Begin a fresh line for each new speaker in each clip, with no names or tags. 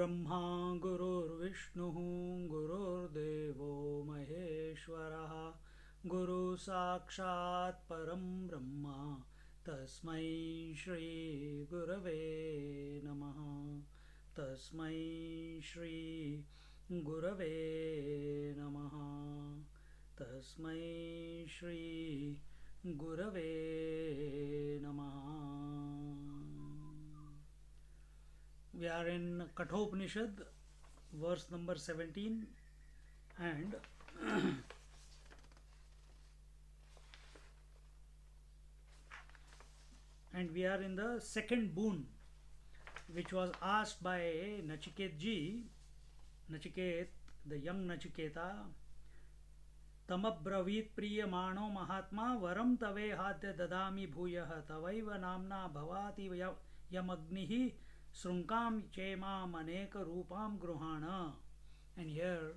गुरुर्ब्रह्मा गुरुर्विष्णुः गुरुर्देवो महेश्वरः गुरु साक्षात् परं ब्रह्म तस्मै श्री गुरवे नमः तस्मै श्री गुरवे नमः तस्मै श्री गुरवे नमः. We are in Kathopanishad, verse number 17, and and we are in the second boon, which was asked by Nachiket ji. Nachiket, the young Nachiketa, तमब्रवीत् प्रीयमाणो महात्मा वरम तवेहाद्य ददामि भूयः तवैव नाम्ना भवाति यमग्निः शृङ्कां चेमाम् अनेक रूपां गृहाण. And here,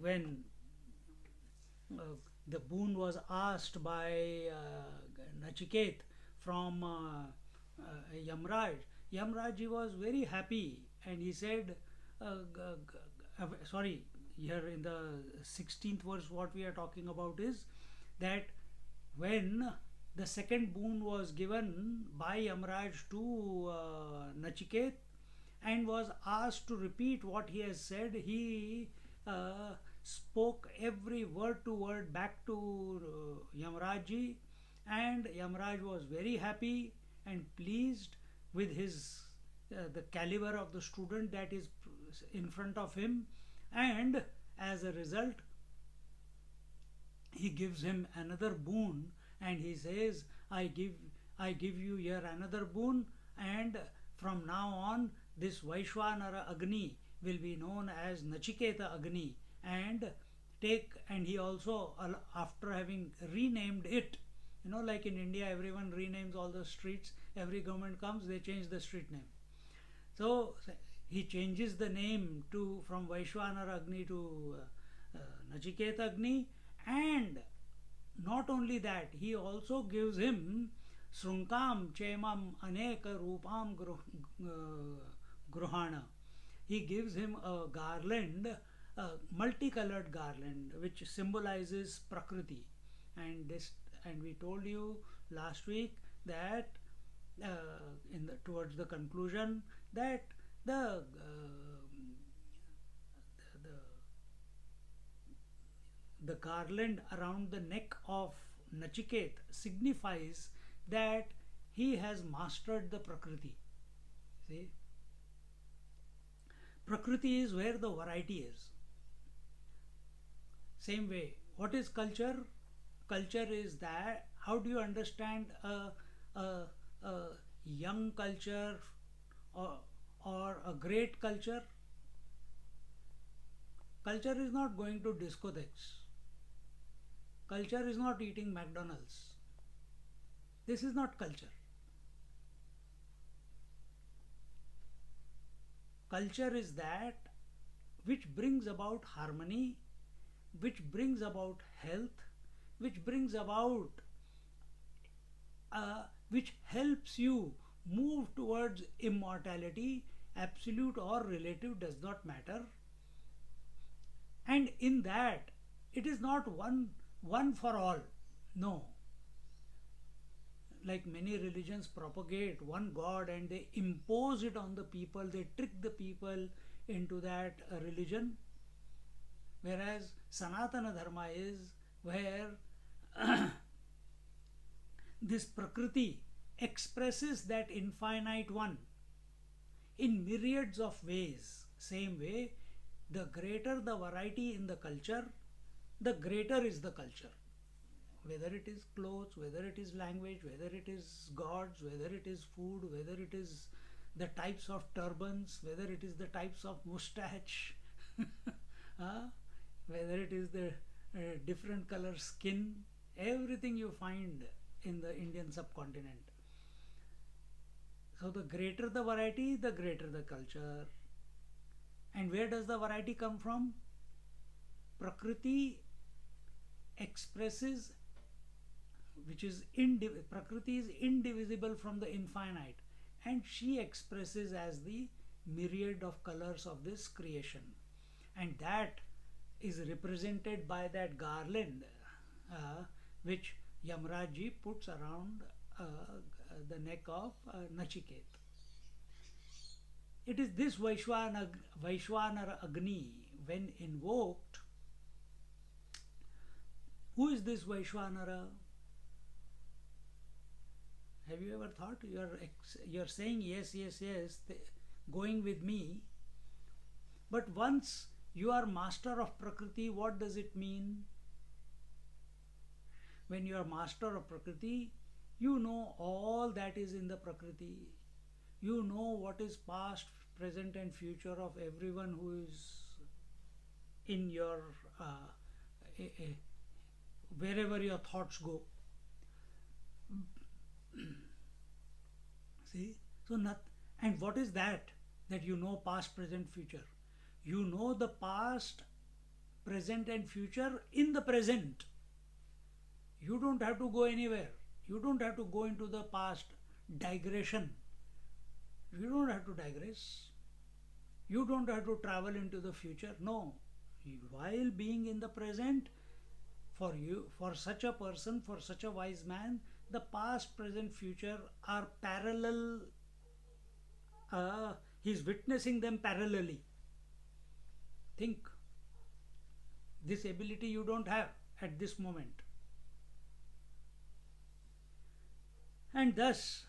when the boon was asked by Nachiket from Yamraj, Yamraj was very happy, and he said, sorry, here in the 16th verse what we are talking about is that when the second boon was given by Yamraj to Nachiket and was asked to repeat what he has said, he spoke every word to word back to Yamraj, and Yamraj was very happy and pleased with his the caliber of the student that is in front of him, and as a result he gives him another boon, and he says, I give you here another boon, and from now on this Vaishwanara Agni will be known as Nachiketa Agni. And he also, after having renamed it, like in India everyone renames all the streets, every government comes, they change the street name. So he changes the name from Vaishwanara Agni to Nachiketa Agni, and not only that, he also gives him Srunkam Chemam Aneka Rupam Gruhana. He gives him a garland, a multicolored garland, which symbolizes Prakriti. And we told you last week that towards the conclusion that the garland around the neck of Nachiket signifies that he has mastered the Prakriti. See, Prakriti is where the variety is. Same way, what is culture? Culture is that, how do you understand a young culture or a great culture? Culture is not going to discotheques. Culture is not eating McDonald's. This is not culture. Culture is that which brings about harmony, which brings about health, which brings about which helps you move towards immortality. Absolute or relative does not matter. And in that, it is not one for all. No. Like many religions propagate one God and they impose it on the people, they trick the people into that religion. Whereas Sanatana Dharma is where this Prakriti expresses that infinite one in myriads of ways. Same way, the greater the variety in the culture, the greater is the culture. Whether it is clothes, whether it is language, whether it is gods, whether it is food, whether it is the types of turbans, whether it is the types of mustache, whether it is the different color skin, everything you find in the Indian subcontinent. So the greater the variety, the greater the culture. And where does the variety come from? Prakriti expresses, which is Prakriti is indivisible from the infinite, and she expresses as the myriad of colors of this creation, and that is represented by that garland which Yamraji puts around the neck of Nachiket. It is this Vaishwanara Agni, when invoked. Who is this Vaishwanara? Have you ever thought? You're saying yes, yes, yes, going with me. But once you are master of Prakriti, what does it mean? When you are master of Prakriti, you know all that is in the Prakriti. You know what is past, present, and future of everyone who is in your wherever your thoughts go. See? So, and what is that? That you know past, present, future. You know the past, present, and future in the present. You don't have to go anywhere. You don't have to go into the past digression. You don't have to digress. You don't have to travel into the future. No. While being in the present, for you, for such a person, for such a wise man, the past, present, future are parallel. He's witnessing them parallelly. Think. This ability you don't have at this moment. And thus,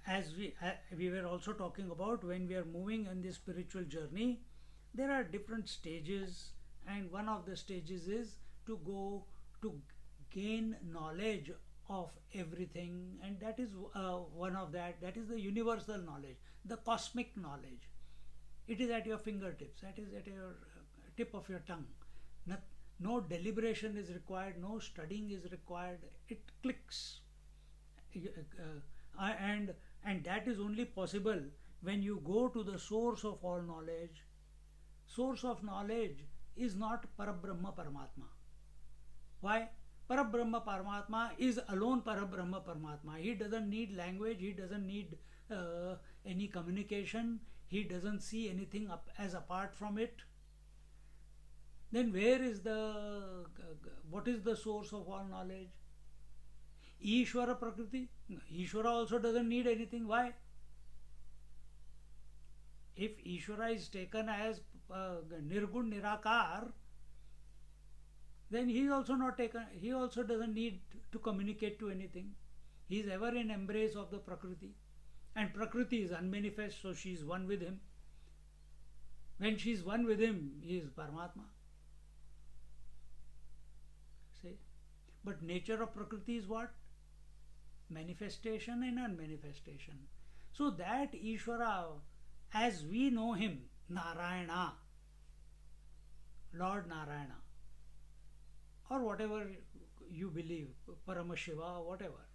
as we were also talking about, when we are moving on this spiritual journey, there are different stages, and one of the stages is to go to gain knowledge of everything, and that is one of that is the universal knowledge, the cosmic knowledge. It is at your fingertips, that is at your tip of your tongue. No deliberation is required, no studying is required, it clicks. And that is only possible when you go to the source of all knowledge. Source of knowledge is not Parabrahma Paramatma. Why? Parabrahma Paramatma is alone Parabrahma Paramatma. He doesn't need language, he doesn't need any communication, he doesn't see anything as apart from it. Then where is what is the source of all knowledge? Ishvara Prakriti. Ishvara also doesn't need anything. Why? If Ishvara is taken as Nirgun Nirakar, then he is also not taken, he also doesn't need to communicate to anything. He is ever in embrace of the Prakriti. And Prakriti is unmanifest, so she is one with him. When she is one with him, he is Paramatma. See? But nature of Prakriti is what? Manifestation and unmanifestation. So that Ishvara, as we know him, Narayana, Lord Narayana, or whatever you believe, Paramashiva, whatever.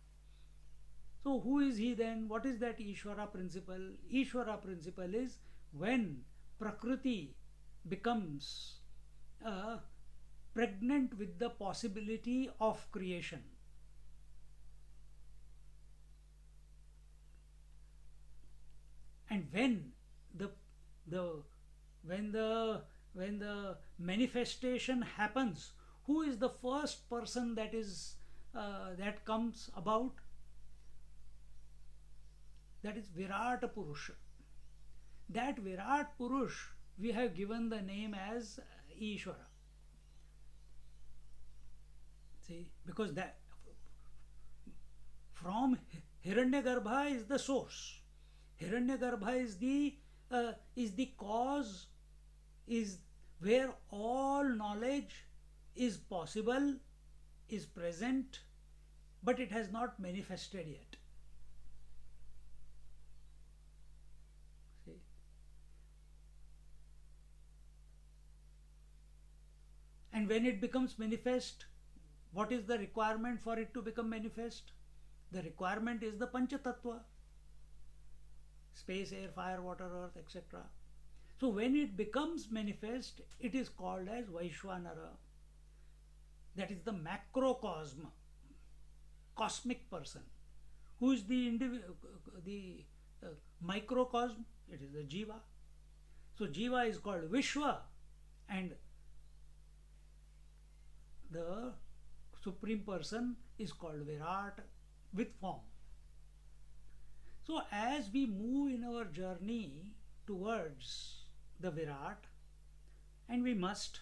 So who is he then? What is that Ishvara principle? Ishvara principle is when Prakriti becomes pregnant with the possibility of creation. And when the manifestation happens, who is the first person that comes about? That is Virat Purusha. That Virat Purush we have given the name as Ishvara. See, because that from Hiranyagarbha is the source. Hiranyagarbha is the cause, is where all knowledge is possible, is present, but it has not manifested yet. See? And when it becomes manifest, what is the requirement for it to become manifest? The requirement is the Panchatattva. Space, air, fire, water, earth, etc. So when it becomes manifest, it is called as Vaishwanara. That is the macrocosm, cosmic person, Who is the microcosm? It is the Jiva. So Jiva is called Vishwa, and the Supreme Person is called Virat with form. So as we move in our journey towards the Virat, and we must,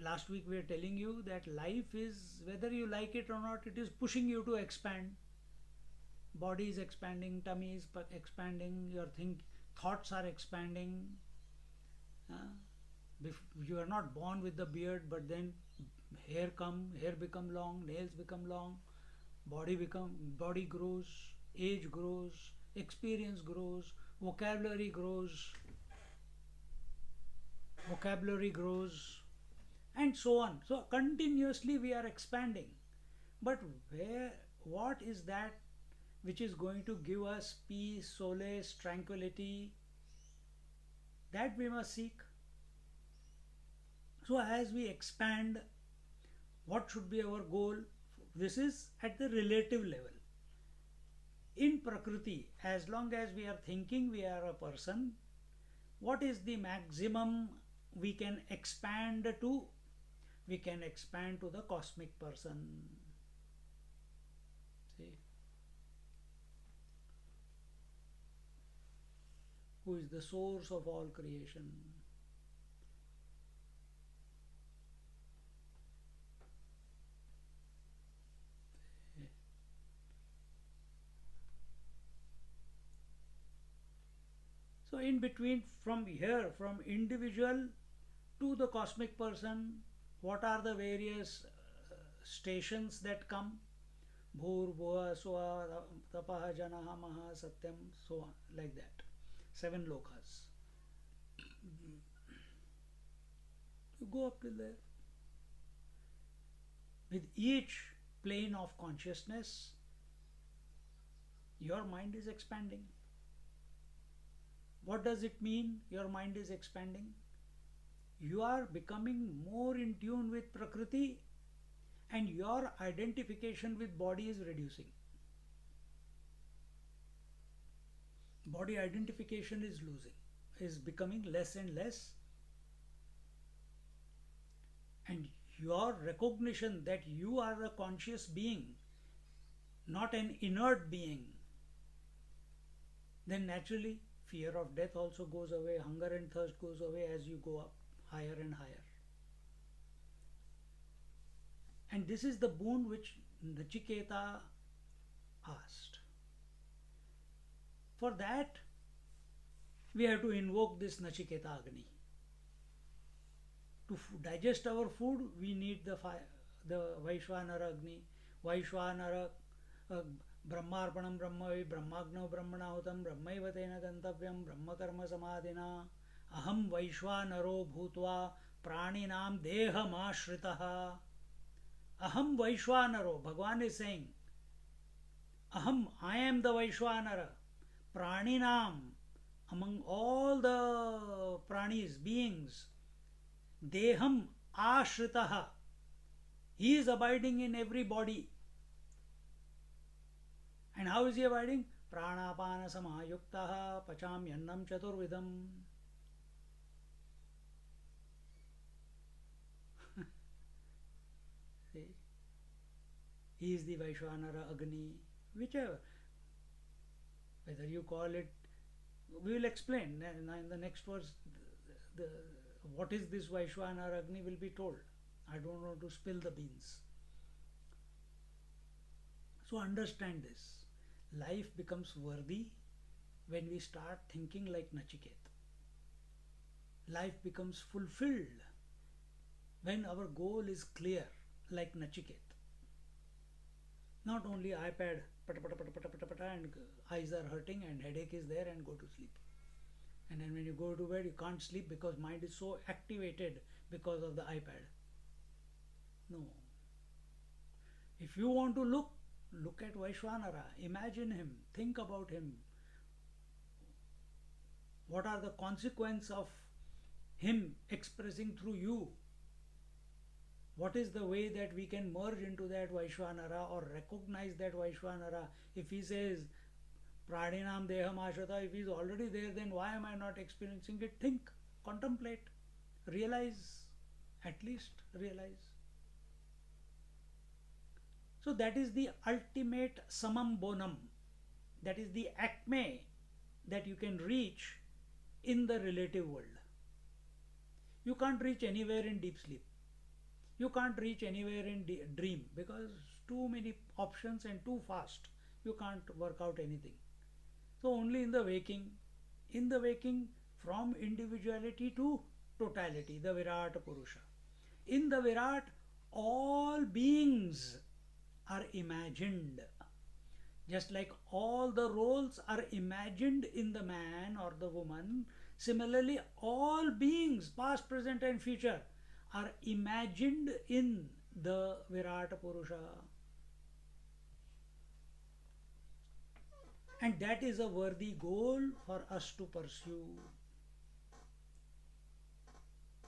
last week we were telling you that life is, whether you like it or not, it is pushing you to expand. Body is expanding, tummy is expanding, your thoughts are expanding. You are not born with the beard, but then hair become long, nails become long, body grows, age grows, experience grows, vocabulary grows, and so on. So continuously we are expanding. But what is that which is going to give us peace, solace, tranquility? That we must seek. So as we expand, what should be our goal? This is at the relative level. In Prakriti, as long as we are thinking we are a person, what is the maximum we can expand to? We can expand to the cosmic person. See? Who is the source of all creation. So in between, from here, from individual to the cosmic person, what are the various stations that come? Bhur, Bhuva, Swa, Tapaha, Janaha, Maha, Satyam, so on, like that. 7 lokas. You go up till there. With each plane of consciousness, your mind is expanding. What does it mean, your mind is expanding? You are becoming more in tune with Prakriti, and your identification with body is reducing. Body identification is becoming less and less. And your recognition that you are a conscious being, not an inert being, then naturally fear of death also goes away, hunger and thirst goes away as you go up higher and higher. And this is the boon which Nachiketa asked. For that, we have to invoke this Nachiketa Agni. To digest our food, we need the fire, the Vaishwanara Agni. Vaishwanara Brahmarpanam Brahmavi Brahmagno Brahmanahutam Brahmaiva Tena Gantavyam Brahmakarma Samadhina Aham Vaishwanaro Bhutva Praninam Deham Ashritaha. Aham Vaishwanaro, Bhagavan is saying, Aham, I am the Vaishwanara. Praninam, among all the pranis, beings, Deham Ashritaha. He is abiding in every body. And how is he abiding? Pranapana Samayuktaha Pacham Yannam Chaturvidam. See? He is the Vaishwanara Agni, whichever. Whether you call it, we will explain in the next verse. What is this Vaishwanara Agni will be told. I don't want to spill the beans. So understand this. Life becomes worthy when we start thinking like Nachiket. Life becomes fulfilled when our goal is clear like Nachiket. Not only iPad, pata pata pata pata pata pata, and eyes are hurting and headache is there and go to sleep. And then when you go to bed, you can't sleep because mind is so activated because of the iPad. No. If you want to look at Vaishwanara, imagine him, think about him. What are the consequences of him expressing through you What is the way that we can merge into that Vaishwanara or recognize that Vaishwanara? If he says Pradinam Deham Ashata, if he's already there, then why am I not experiencing it? Think, contemplate, realize, at least realize. So that is the ultimate samam bonum. That is the acme that you can reach in the relative world. You can't reach anywhere in deep sleep. You can't reach anywhere in dream because too many options and too fast. You can't work out anything. So only in the waking from individuality to totality, the Virat Purusha. In the Virat, all beings are imagined. Just like all the roles are imagined in the man or the woman, similarly, all beings, past, present, and future, are imagined in the Virat Purusha. And that is a worthy goal for us to pursue.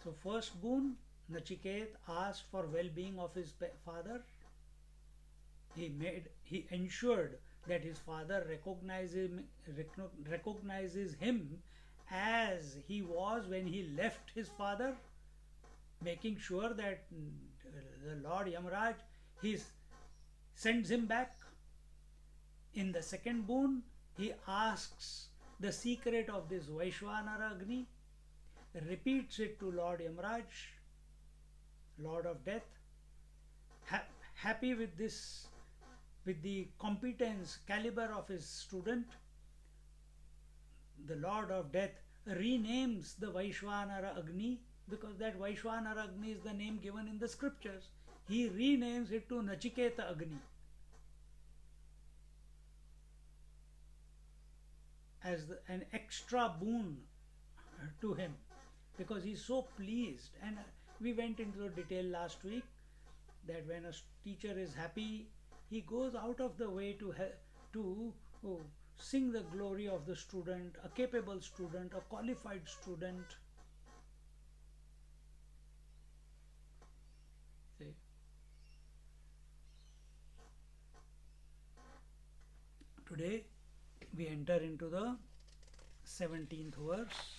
So, first boon, Nachiket asked for well-being of his father. He ensured that his father recognizes him as he was when he left his father, making sure that the Lord Yamaraj sends him back. In the second boon, he asks the secret of this Vaishwanara Agni, repeats it to Lord Yamaraj, Lord of Death, happy with this, with the competence, caliber of his student. The Lord of Death renames the Vaishwanara Agni because that Vaishwanara Agni is the name given in the scriptures. He renames it to Nachiketa Agni as an extra boon to him because he's so pleased. And we went into the detail last week that when a teacher is happy, he goes out of the way to sing the glory of the student, a capable student, a qualified student. See? Today we enter into the 17th verse.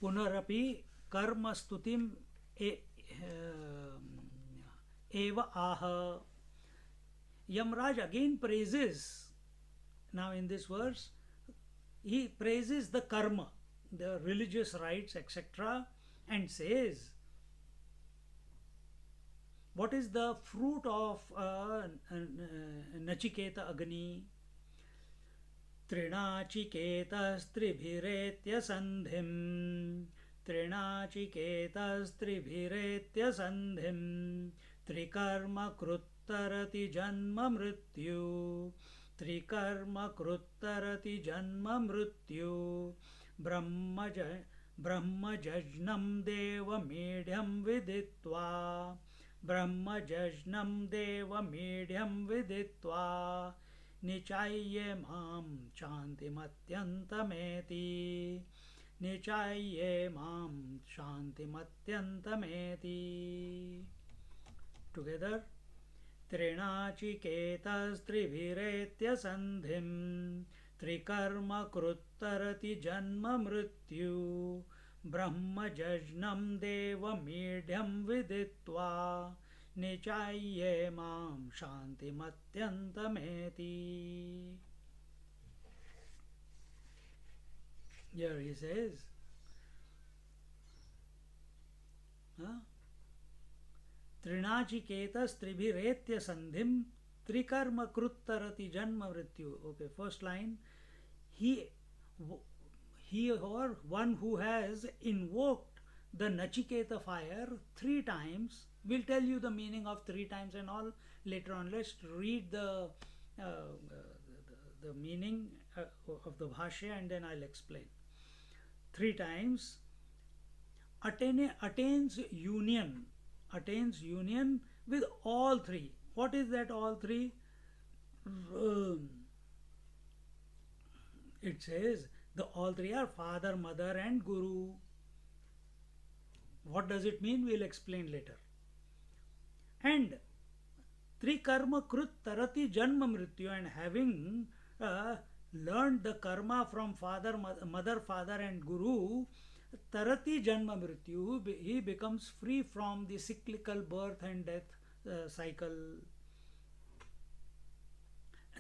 Punarapi karma stutim eva aha. Yamraj again praises, now in this verse, he praises the karma, the religious rites, etc., and says, what is the fruit of Nachiketa Agni? Trinachiketasтрibhiretya sandhim, Trinachiketasтрibhiretya sandhim, Trikarma kruttarati janma mrityu, Trikarma kruttarati janma mrityu, Brahma jajnam deva medyam viditva, Brahma jajnam deva medyam viditva, Nichayye mam shantimatyantameti, Nichayye mam shantimatyantameti. Together, Trinachiketasтрibhiretya sandhim, Trikarma kruttarati janma mrityu, Brahma jajnam deva medyam viditva, Nichayye mam shantimatyantameti. Here he says, Trinachiketasтрibhiretya sandhim, Trikarma kruttarati janma mrityu. Okay, first line. He or one who has invoked the Nachiketa fire 3 times, we'll tell you the meaning of 3 times and all later on. Let's read the meaning of the Bhashya and then I'll explain. 3 times attains union with all 3. What is that all 3? It says The all three are father, mother, and guru. What does it mean? We'll explain later. And Trikarma Krut Tarati Janma Mrityu, and having uh, learned the karma from father, mother, father, and guru, Tarati Janma Mrityu, he becomes free from the cyclical birth and death cycle.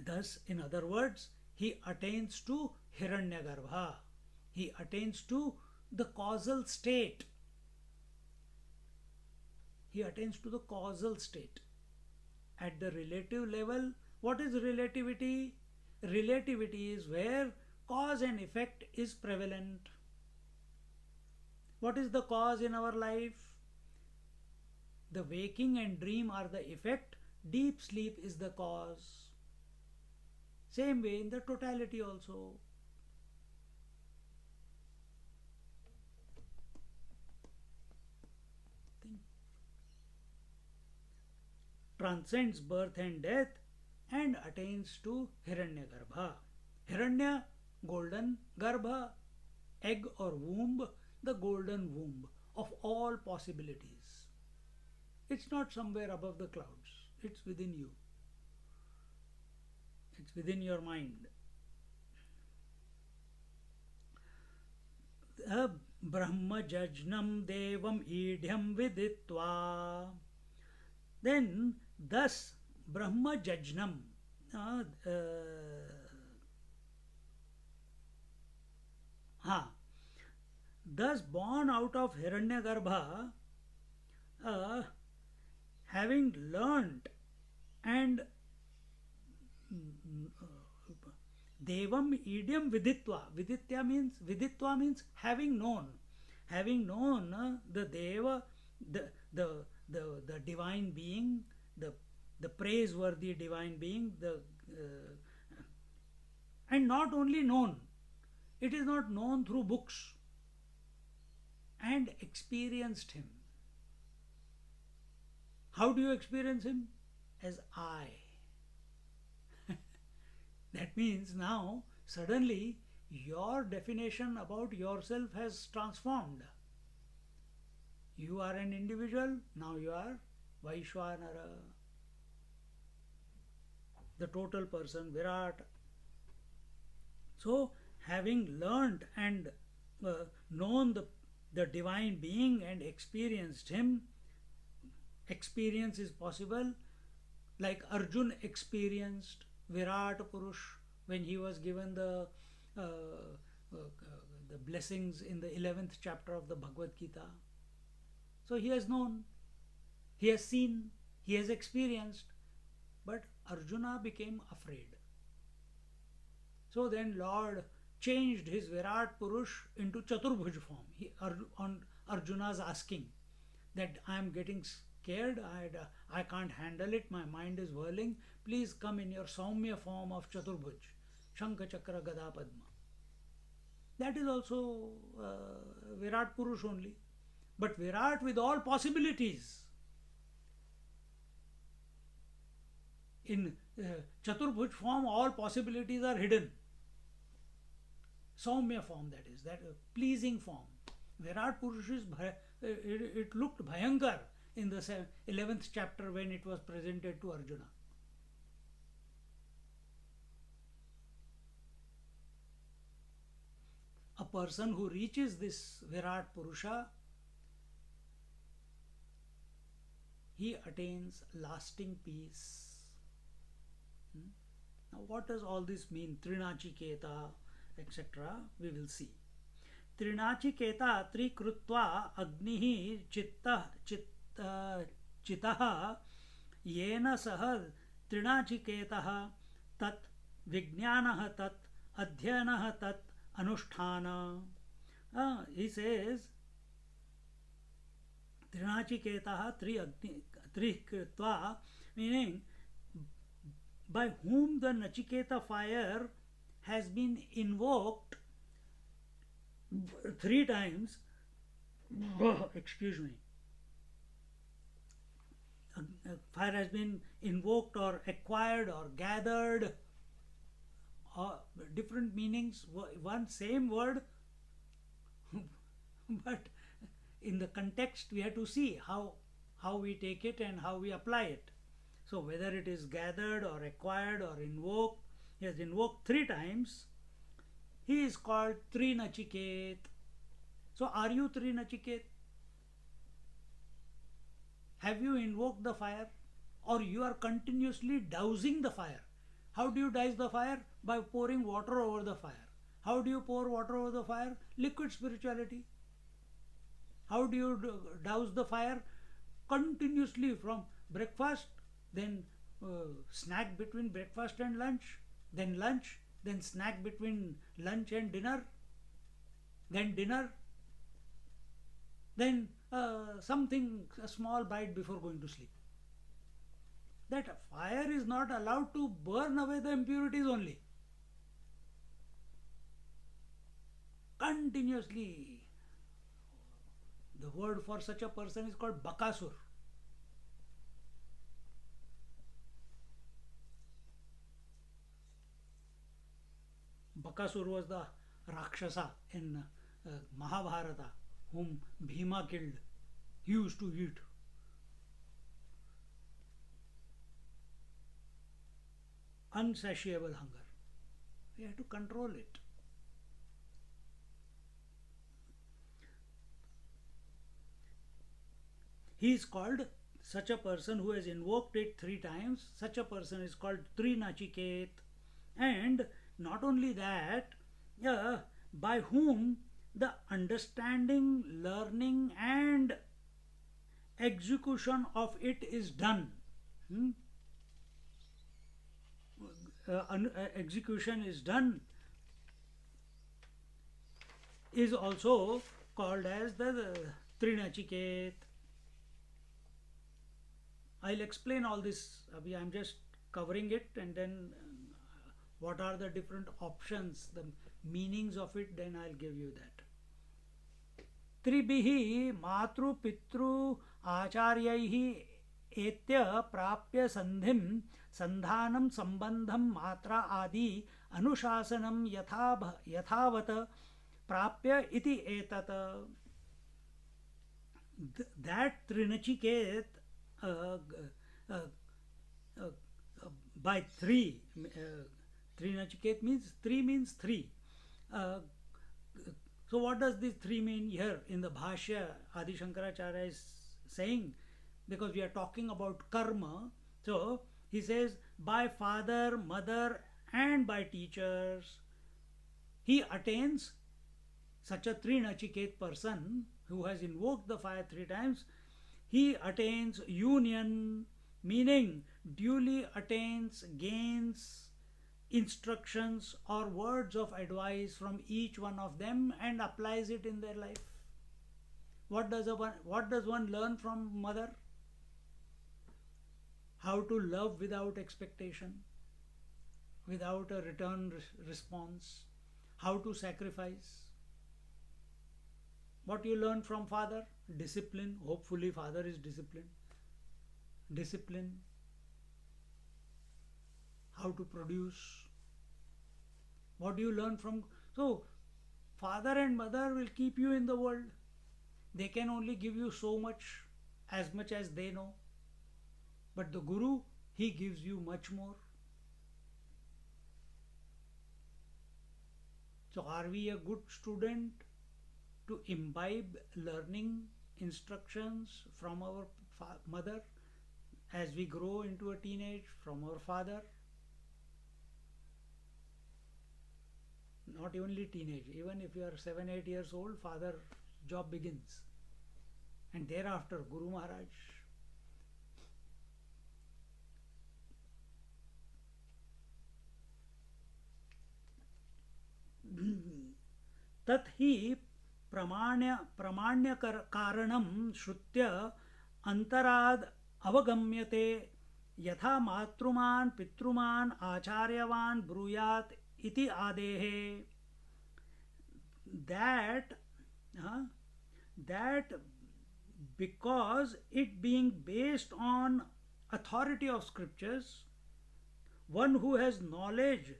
Thus, in other words, he attains to Hiranyagarbha. He attains to the causal state. He attains to the causal state. At the relative level, what is relativity? Relativity is where cause and effect is prevalent. What is the cause in our life? The waking and dream are the effect, deep sleep is the cause. Same way in the totality also. Transcends birth and death and attains to Hiranyagarbha. Hiranya, golden, Garbha, egg or womb, the golden womb of all possibilities. It's not somewhere above the clouds, it's within you. It's within your mind. Brahma Jajnam Devam Idhyam Viditva. Then, thus, Brahma Jajnam. Thus, born out of Hiranyagarbha, having learnt and Devam idiom viditva. Viditva means having known. Having known the Deva, the divine being, the praiseworthy divine being, and not only known, it is not known through books, and experienced him. How do you experience him? As I. That means now suddenly your definition about yourself has transformed. You are an individual, now you are Vaishwanara, the total person, Virat. So, having learned and known the divine being and experienced him, experience is possible, like Arjun experienced Virat Purush when he was given the blessings in the 11th chapter of the Bhagavad Gita. So he has known, he has seen, he has experienced, but Arjuna became afraid. So then Lord changed his Virat Purush into Chaturbhuj form. On Arjuna's asking that I am getting scared, I can't handle it, my mind is whirling, please come in your Saumya form of Chaturbhuj, Shankha Chakra Gada Padma. That is also Virat Purush only. But Virat with all possibilities. In Chaturbhuj form, all possibilities are hidden. Saumya form, that is, that pleasing form. Virat Purush is, it looked Bhayankar in the 11th chapter when it was presented to Arjuna. A person who reaches this Virat Purusha, he attains lasting peace. Now, what does all this mean? Trinachiketa, etc. We will see. Trinachiketa trikrutva agnihi chitah yena sah trinachiketah tat vijnanah tat adhyanah tat anusthana. He says Trinachiketah trikrutva, meaning by whom the Nachiketa fire has been invoked 3 times. Excuse me. Fire has been invoked or acquired or gathered uh, different meanings, one same word, but in the context we have to see how we take it and how we apply it. So whether it is gathered or acquired or invoked, he has invoked three times. He is called Trinachiket. So are you Trinachiket? Have you invoked the fire? Or you are continuously dousing the fire? How do you douse the fire? By pouring water over the fire. How do you pour water over the fire? Liquid spirituality. How do you douse the fire? Continuously from breakfast, then snack between breakfast and lunch, then snack between lunch and dinner, then dinner, then something, a small bite before going to sleep. That fire is not allowed to burn away the impurities only. Continuously. The word for such a person is called Bakasur. Bakasur was the Rakshasa in Mahabharata whom Bhima killed. He used to eat. Unsatiable hunger. We have to control it. He is called, such a person who has invoked it three times, such a person is called Trinachiket. And not only that, by whom the understanding, learning, and execution of it is done. Hmm? Execution is done is also called as the Trinachiket. I'll explain all this. I'm just covering it, and then what are the different options, the meanings of it, then I'll give you that. त्रिभिः मातृ पितृ आचार्यैः एत्य प्राप्य संधिं संधानं संबंधं मात्रा आदि अनुशासनं यथावत प्राप्य इति एतत्. That Trinachiket by three, Trinachiket means three. So what does this three mean here in the Bhashya? Adi Shankaracharya is saying, because we are talking about karma, so he says by father, mother, and by teachers, he attains, such a Trinachiket person who has invoked the fire three times, he attains union, meaning duly attains, gains instructions or words of advice from each one of them and applies it in their life. What does one learn from mother? How to love without expectation, without a return response, how to sacrifice. What you learn from father? Discipline. Hopefully father is disciplined. Discipline. How to produce. What do you learn from? So father and mother will keep you in the world. They can only give you so much as they know. But the Guru, he gives you much more. So are we a good student to imbibe learning instructions from our mother as we grow into a teenage, from our father? Not only teenage, even if you are 7-8 years old, father job begins. And thereafter, Guru Maharaj. तत् हि प्रमाण्य कारणं श्रुत्य अंतराद अवगम्यते यथा मातृमान् पितृमान् आचार्यवान् ब्रूयात् इति आदेः. That because it being based on authority of scriptures, one who has knowledge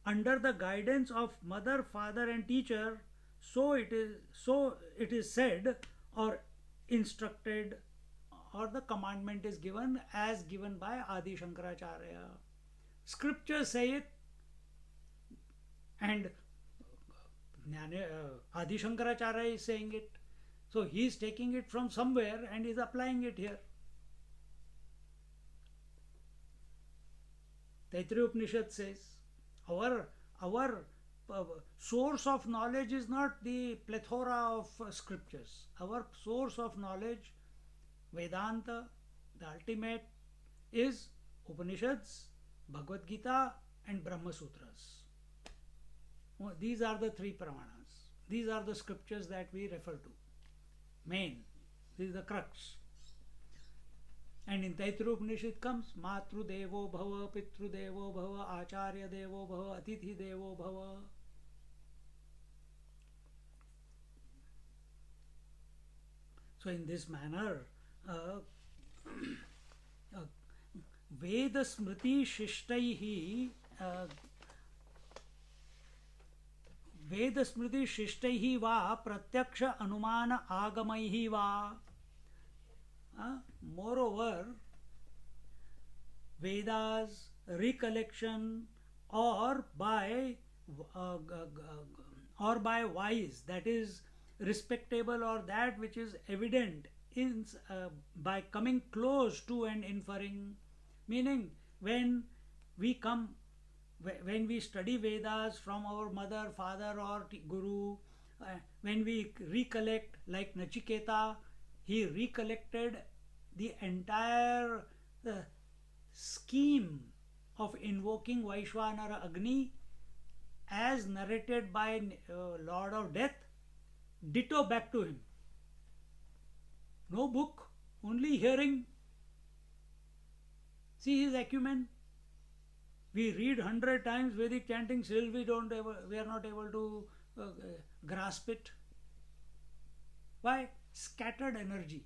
under the guidance of mother, father, and teacher, so it is said or instructed, or the commandment is given as given by Adi Shankaracharya. Scriptures say it, and Adi Shankaracharya is saying it. So he is taking it from somewhere and is applying it here. Taittiriya Upanishad says, our source of knowledge is not the plethora of scriptures. Our source of knowledge, Vedanta, the ultimate, is Upanishads, Bhagavad Gita, and Brahma Sutras. These are the three Pramanas. These are the scriptures that we refer to. Main. This is the crux. And in Taittiriya Upanishad comes Matru Devo Bhava, Pitru Devo Bhava, Acharya Devo Bhava, Atithi Devo Bhava. So in this manner, Veda Smriti Shishtaihi Veda Smriti Shishtaihi va Pratyaksha Anumana Agamaihi va. Moreover, Vedas, recollection, or by wise, that is respectable, or that which is evident in by coming close to and inferring, meaning when we study Vedas from our mother, father, or guru, when we recollect, like Nachiketa, he recollected the entire scheme of invoking Vaishwanara Agni as narrated by Lord of Death, ditto back to him. No book, only hearing. See his acumen. We read 100 times Vedic chanting, still we are not able to grasp it. Why? Scattered energy.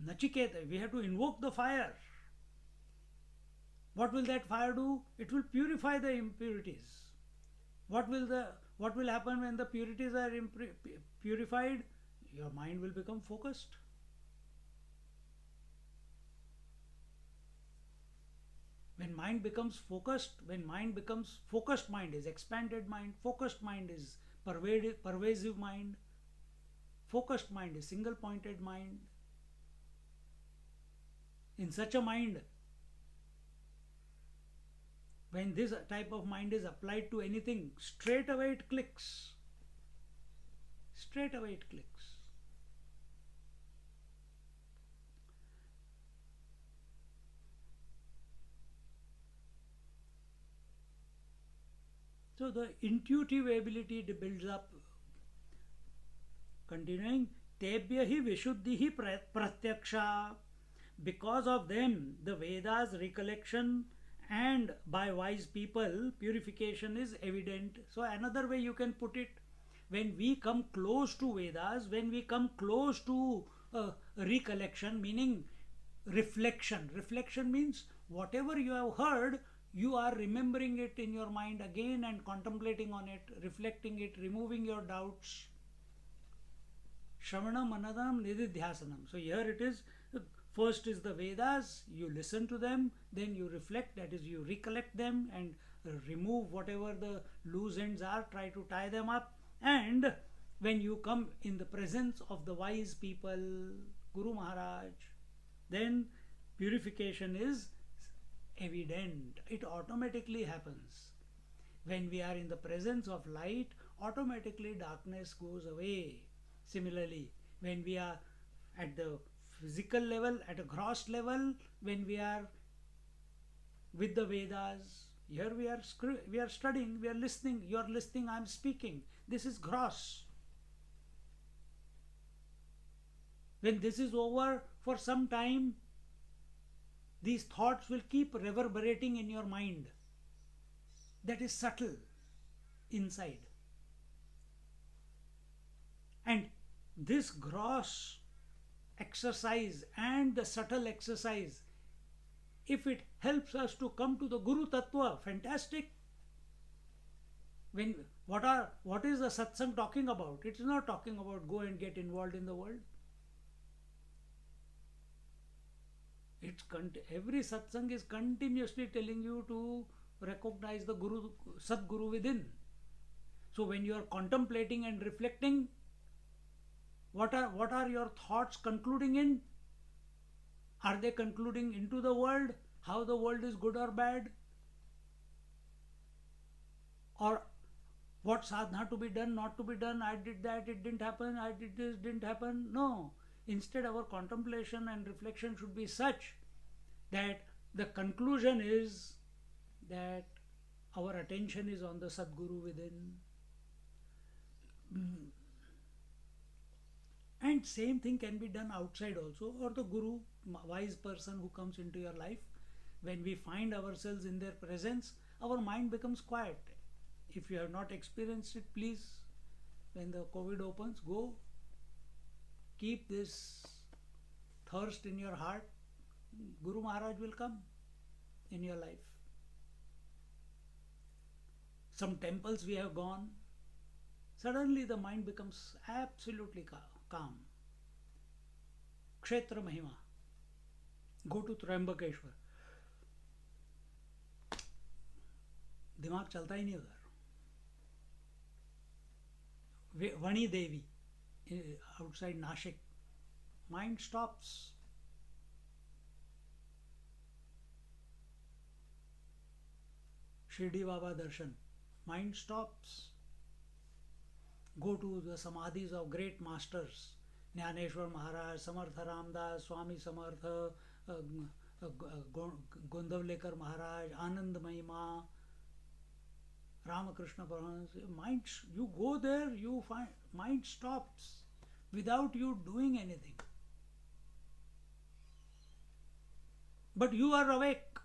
Nachiketa, we have to invoke the fire. What will that fire do? It will purify the impurities. What will happen when the purities are purified? Your mind will become focused. When mind becomes focused mind is expanded mind, focused mind is pervasive mind, focused mind is single pointed mind. In such a mind, when this type of mind is applied to anything, straight away it clicks. Straight away it clicks. So the intuitive ability builds up. Continuing, Tebhyahi Vishuddhihi Pratyaksha. Because of them, the Vedas recollection and by wise people, purification is evident. So another way you can put it, when we come close to Vedas, when we come close to recollection, meaning reflection. Reflection means whatever you have heard, you are remembering it in your mind again and contemplating on it, reflecting it, removing your doubts. Shravanam, Manadam, Nididhyasanam. So here it is. First is the Vedas, you listen to them, then you reflect, that is, you recollect them and remove whatever the loose ends are, try to tie them up. And when you come in the presence of the wise people, Guru Maharaj, then purification is evident. It automatically happens. When we are in the presence of light, automatically darkness goes away. Similarly, when we are at the physical level, at a gross level, when we are with the Vedas, here we are studying, we are listening, you are listening, I am speaking. This is gross. When this is over for some time, these thoughts will keep reverberating in your mind. That is subtle inside. And this gross exercise and the subtle exercise If it helps us to come to the Guru Tattva, fantastic. When what is the satsang talking about? It is not talking about go and get involved in the world. Every satsang is continuously telling you to recognize the Guru, Sadguru within. So when you are contemplating and reflecting, what are your thoughts concluding in? Are they concluding into the world, how the world is good or bad? Or what sadhana to be done, not to be done, I did that, it didn't happen, I did this, didn't happen. No. Instead, our contemplation and reflection should be such that the conclusion is that our attention is on the Sadguru within. And same thing can be done outside also, or the Guru, wise person who comes into your life. When we find ourselves in their presence, our mind becomes quiet. If you have not experienced it, please, when the COVID opens, go. Keep this thirst in your heart. Guru Maharaj will come in your life. Some temples we have gone. Suddenly the mind becomes absolutely calm. Kshetra Mahima. Go to Triambakeshwar. दिमाग चलता ही नहीं उधर. Vani Devi, outside Nashik, mind stops. Shirdi Baba Darshan, mind stops. Go to the samadhis of great masters, Jnaneshwar Maharaj, Samartha Ramdas, Swami Samartha, Gondavlekar Maharaj, Anandamayi Ma, Ramakrishna Paramahansa. Mind, you go there, you find mind stops without you doing anything. But you are awake,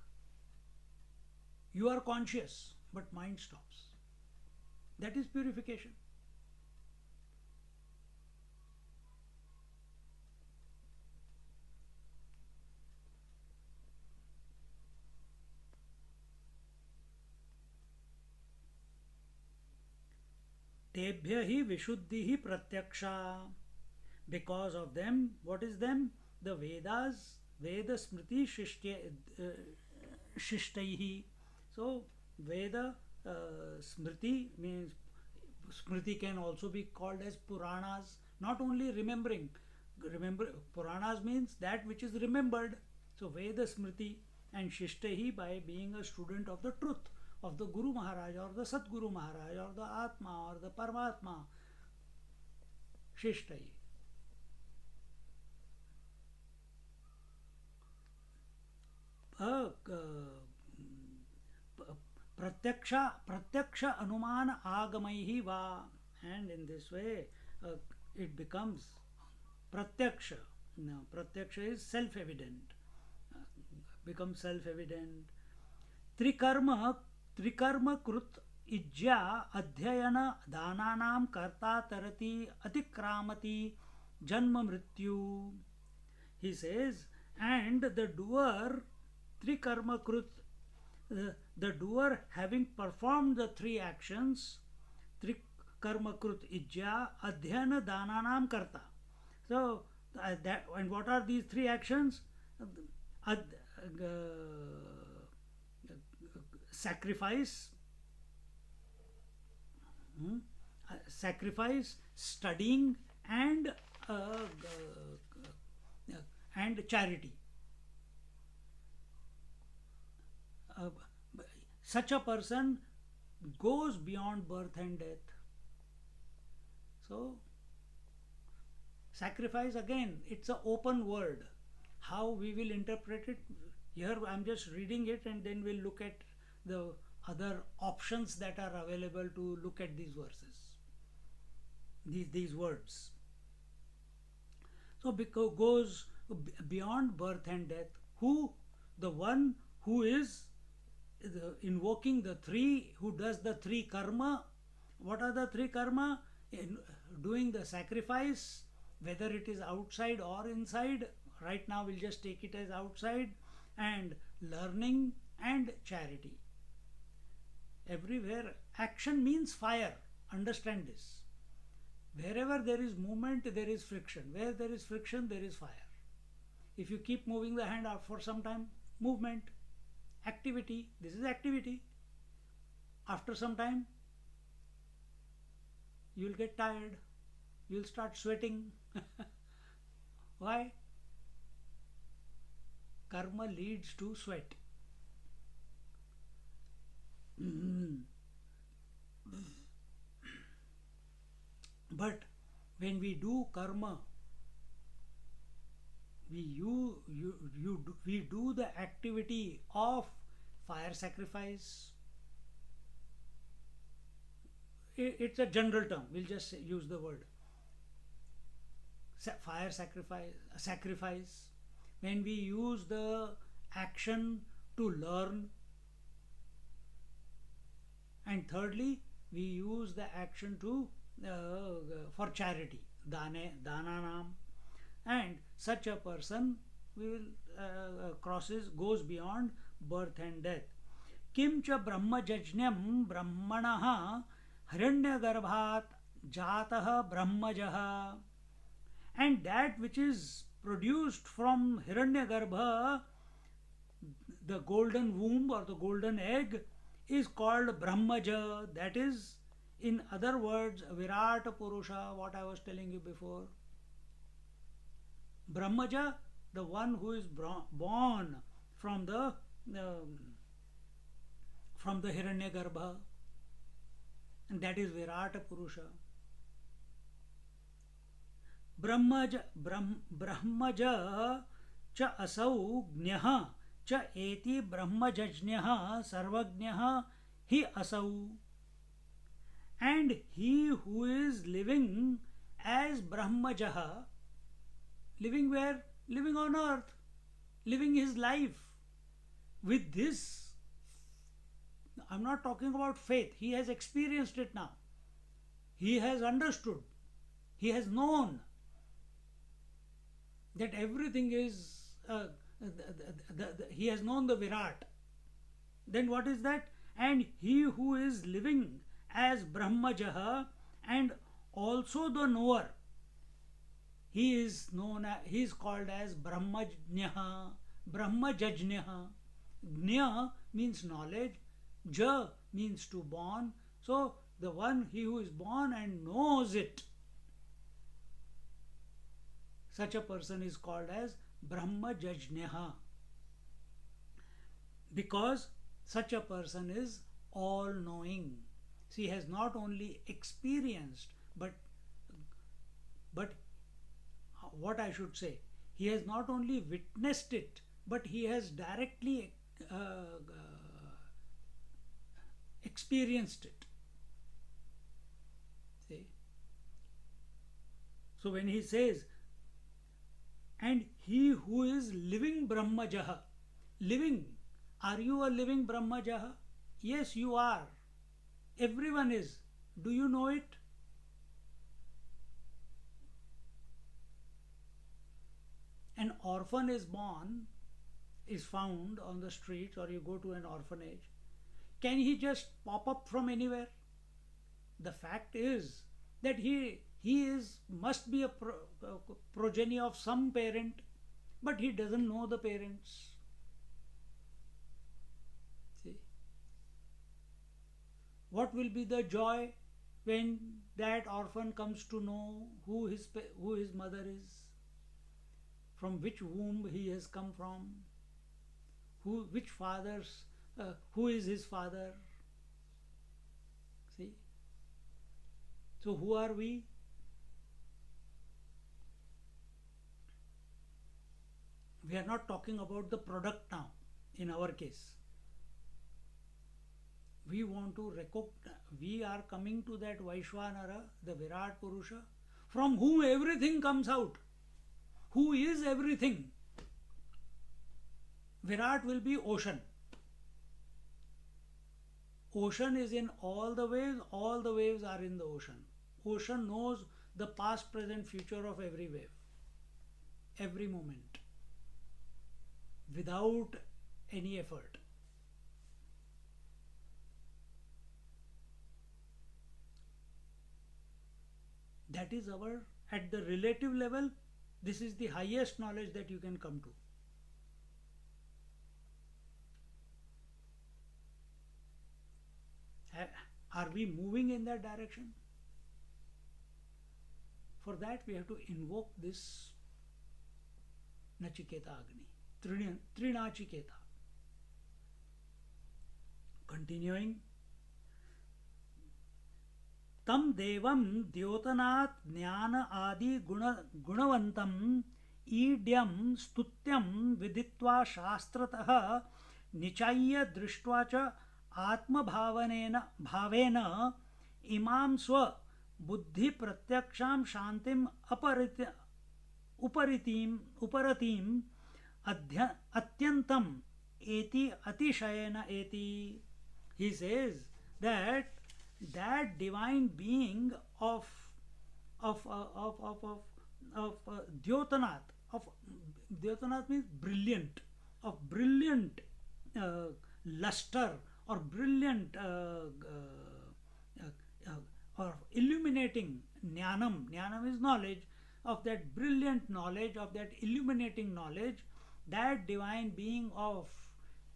you are conscious, but mind stops. That is purification. Tebhya hi vishuddhi hi pratyaksha. Because of them, what is them? The Vedas, Veda Smriti Shishtaihi. So, Veda Smriti means, Smriti can also be called as Puranas. Not only remembering, Puranas means that which is remembered. So, Veda Smriti and Shishtaihi, by being a student of the truth, of the Guru Maharaj or the Sadguru Maharaj or the Atma or the Paramatma. Shishtai. Pratyaksha Anuman Agamaihi Va. And in this way it becomes Pratyaksha. Now, Pratyaksha is self-evident. Becomes self-evident. Trikarma कृत इज्या अध्ययन दानानाम कर्ता तरति अतिक्रामति जन्म मृत्यु. He says, and the doer, trikarma krut, the doer having performed the three actions, trikarma krut ijya adhyana dananam karta. So, that, and what are these three actions? Sacrifice, studying, and charity. Such a person goes beyond birth and death. So, sacrifice, again, it's an open word. How we will interpret it? Here I am just reading it, and then we'll look at the other options that are available to look at these verses, these words. So, because goes beyond birth and death. Who? The one who is invoking the three, who does the three karma. What are the three karma? In doing the sacrifice, whether it is outside or inside. Right now we'll just take it as outside. and learning and charity. Everywhere action means fire. Understand this. Wherever there is movement, there is friction. Where there is friction, there is fire. If you keep moving the hand out for some time, movement, activity, this is activity. After some time, you will get tired. You will start sweating. Why? Karma leads to sweat. But when we do karma, we do the activity of fire sacrifice. It's a general term. We'll just use the word fire sacrifice. When we use the action to learn, and thirdly, we use the action to for charity, dananam, and such a person goes beyond birth and death. Kim cha brahmajajnyam brahmanah hiranyagarbhat jatah brahmajah, and that which is produced from Hiranyagarbha, the golden womb or the golden egg, is called Brahmaja. That is, in other words, Virat Purusha, what I was telling you before. Brahmaja, the one who is born from the Hiranyagarbha, and that is Virat Purusha. Brahmaja cha asau gnyaha cha eti brahmajajnyaha sarvagnaha hi asau, and he who is living as Brahmajaha, living where? Living on earth, living his life with this. I'm not talking about faith. He has experienced it now. He has understood. He has known that everything is, he has known the Virat. Then what is that? And he who is living as Brahmajaha and also the knower, he is called as Brahmajnyaha, Brahmajajnyaha. Gnya means knowledge, Ja means to born. So the one, he who is born and knows it, such a person is called as Brahmajajnyaha, because such a person is all knowing. He has not only experienced, but what I should say, he has not only witnessed it, but he has directly experienced it. See? So when he says, and he who is living Brahmajaha, living, are you a living Brahmajaha? Yes, you are. Everyone is. Do you know it? An orphan is born, is found on the streets, or you go to an orphanage. Can he just pop up from anywhere? The fact is that he must be a progeny of some parent, but he doesn't know the parents. See? What will be the joy when that orphan comes to know who his mother is, from which womb he has come from, who is his father? See? So who are we? We are not talking about the product now, in our case. We want to recognize, we are coming to that Vaishwanara, the Virat Purusha, from whom everything comes out. Who is everything? Virat will be ocean. Ocean is in all the waves are in the ocean. Ocean knows the past, present, future of every wave, every moment. without any effort. That is our, at the relative level, this is the highest knowledge that you can come to. Are we moving in that direction? For that, we have to invoke this Nachiketa Agni, Trinachiketa. Continuing, तम देवं द्योतनात् ज्ञान आदि गुणवंतम ईड्यम स्तुत्यम विदित्वा शास्त्रतः निचाय्य दृष्ट्वा च आत्मभावनेन भावेन इमां स्व बुद्धि प्रत्यक्षां शांतिम उपरतीम अत्यंतम एति अतिशयेन एति. He says that divine being of Dyotanat, of Dyotanat means brilliant, of brilliant luster or brilliant or illuminating jnanam. Jnanam is knowledge, of that brilliant knowledge, of that illuminating knowledge, that divine being of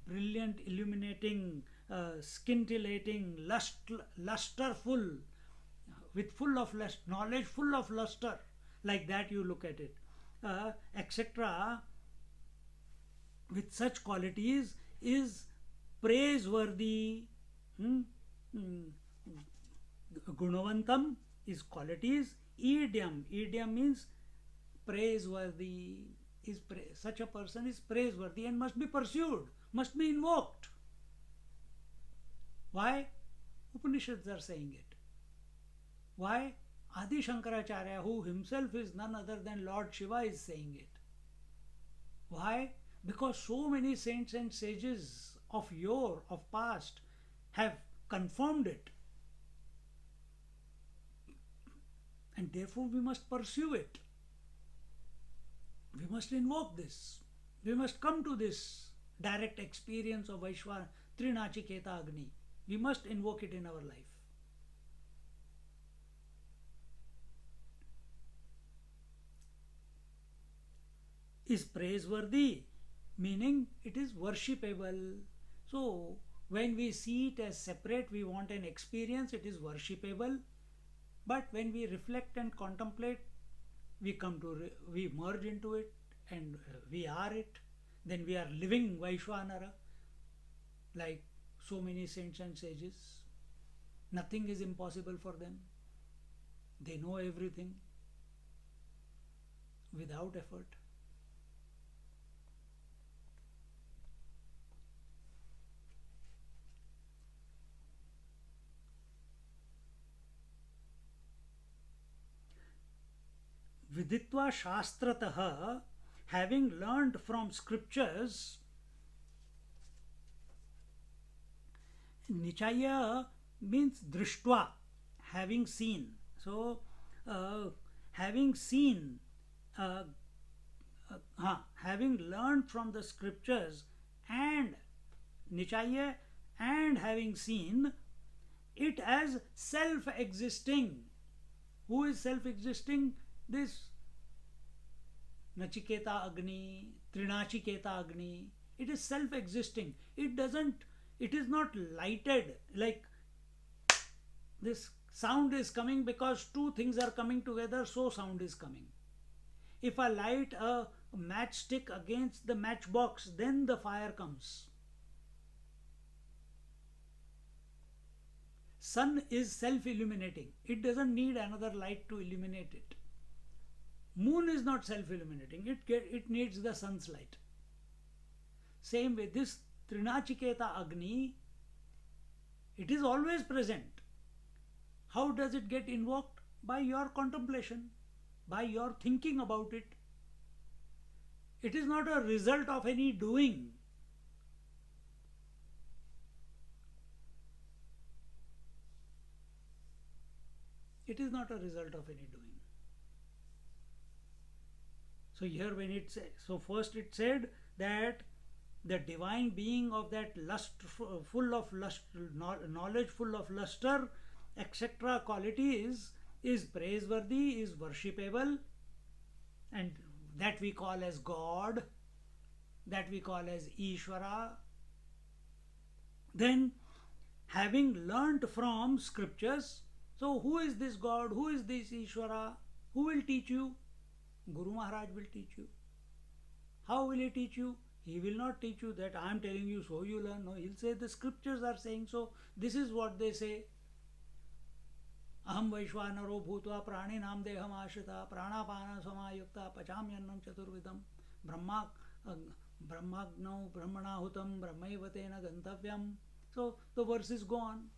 brilliant, illuminating, scintillating, lusterful, with full of knowledge, full of luster, like that you look at it, etc. With such qualities is praiseworthy. Gunavantam is qualities. Idiom means praiseworthy. Such a person is praiseworthy and must be pursued, must be invoked. Why? Upanishads are saying it. Why? Adi Shankaracharya, who himself is none other than Lord Shiva, is saying it. Why? Because so many saints and sages of yore, of past, have confirmed it. And therefore we must pursue it. We must invoke this. We must come to this direct experience of Vaishwana, Trinachiketa Agni. We must invoke it in our life. Is praiseworthy, meaning it is worshipable. So when we see it as separate, we want an experience, it is worshipable. But when we reflect and contemplate, we merge into it and we are it. Then we are living Vaishwanara, like so many saints and sages. Nothing is impossible for them. They know everything without effort. Viditva Shastratah, having learned from scriptures, Nichaya means Drishtva, having seen. So, having seen, having learned from the scriptures and Nichaya and having seen it as self-existing. Who is self-existing? This Nachiketa Agni, Trinachiketa Agni, it is self-existing. It is not lighted, like this sound is coming because two things are coming together, so sound is coming. If I light a matchstick against the matchbox, then the fire comes. Sun is self-illuminating. It doesn't need another light to illuminate it. Moon is not self-illuminating. It needs the sun's light. Same way, this Trinachiketa Agni, it is always present. How does it get invoked? By your contemplation, by your thinking about it. It is not a result of any doing. It is not a result of any doing. So here when it says, so first it said that the divine being of that lust, full of lust, knowledge full of luster, etc. qualities, is praiseworthy, is worshipable, and that we call as God, that we call as Ishvara. Then, having learnt from scriptures, so who is this God? Who is this Ishvara? Who will teach you? Guru Maharaj will teach you. How will he teach you? He will not teach you that I am telling you so you learn. No, he'll say the scriptures are saying so. This is what they say. Aham Vaishwanaro Bhutva Praninam Deham Ashrita Pranapana Samayukta Pachamyannam Chaturvidam Brahmagno Brahmanahutam Brahmaivatena Gantavyam. So the verses go on.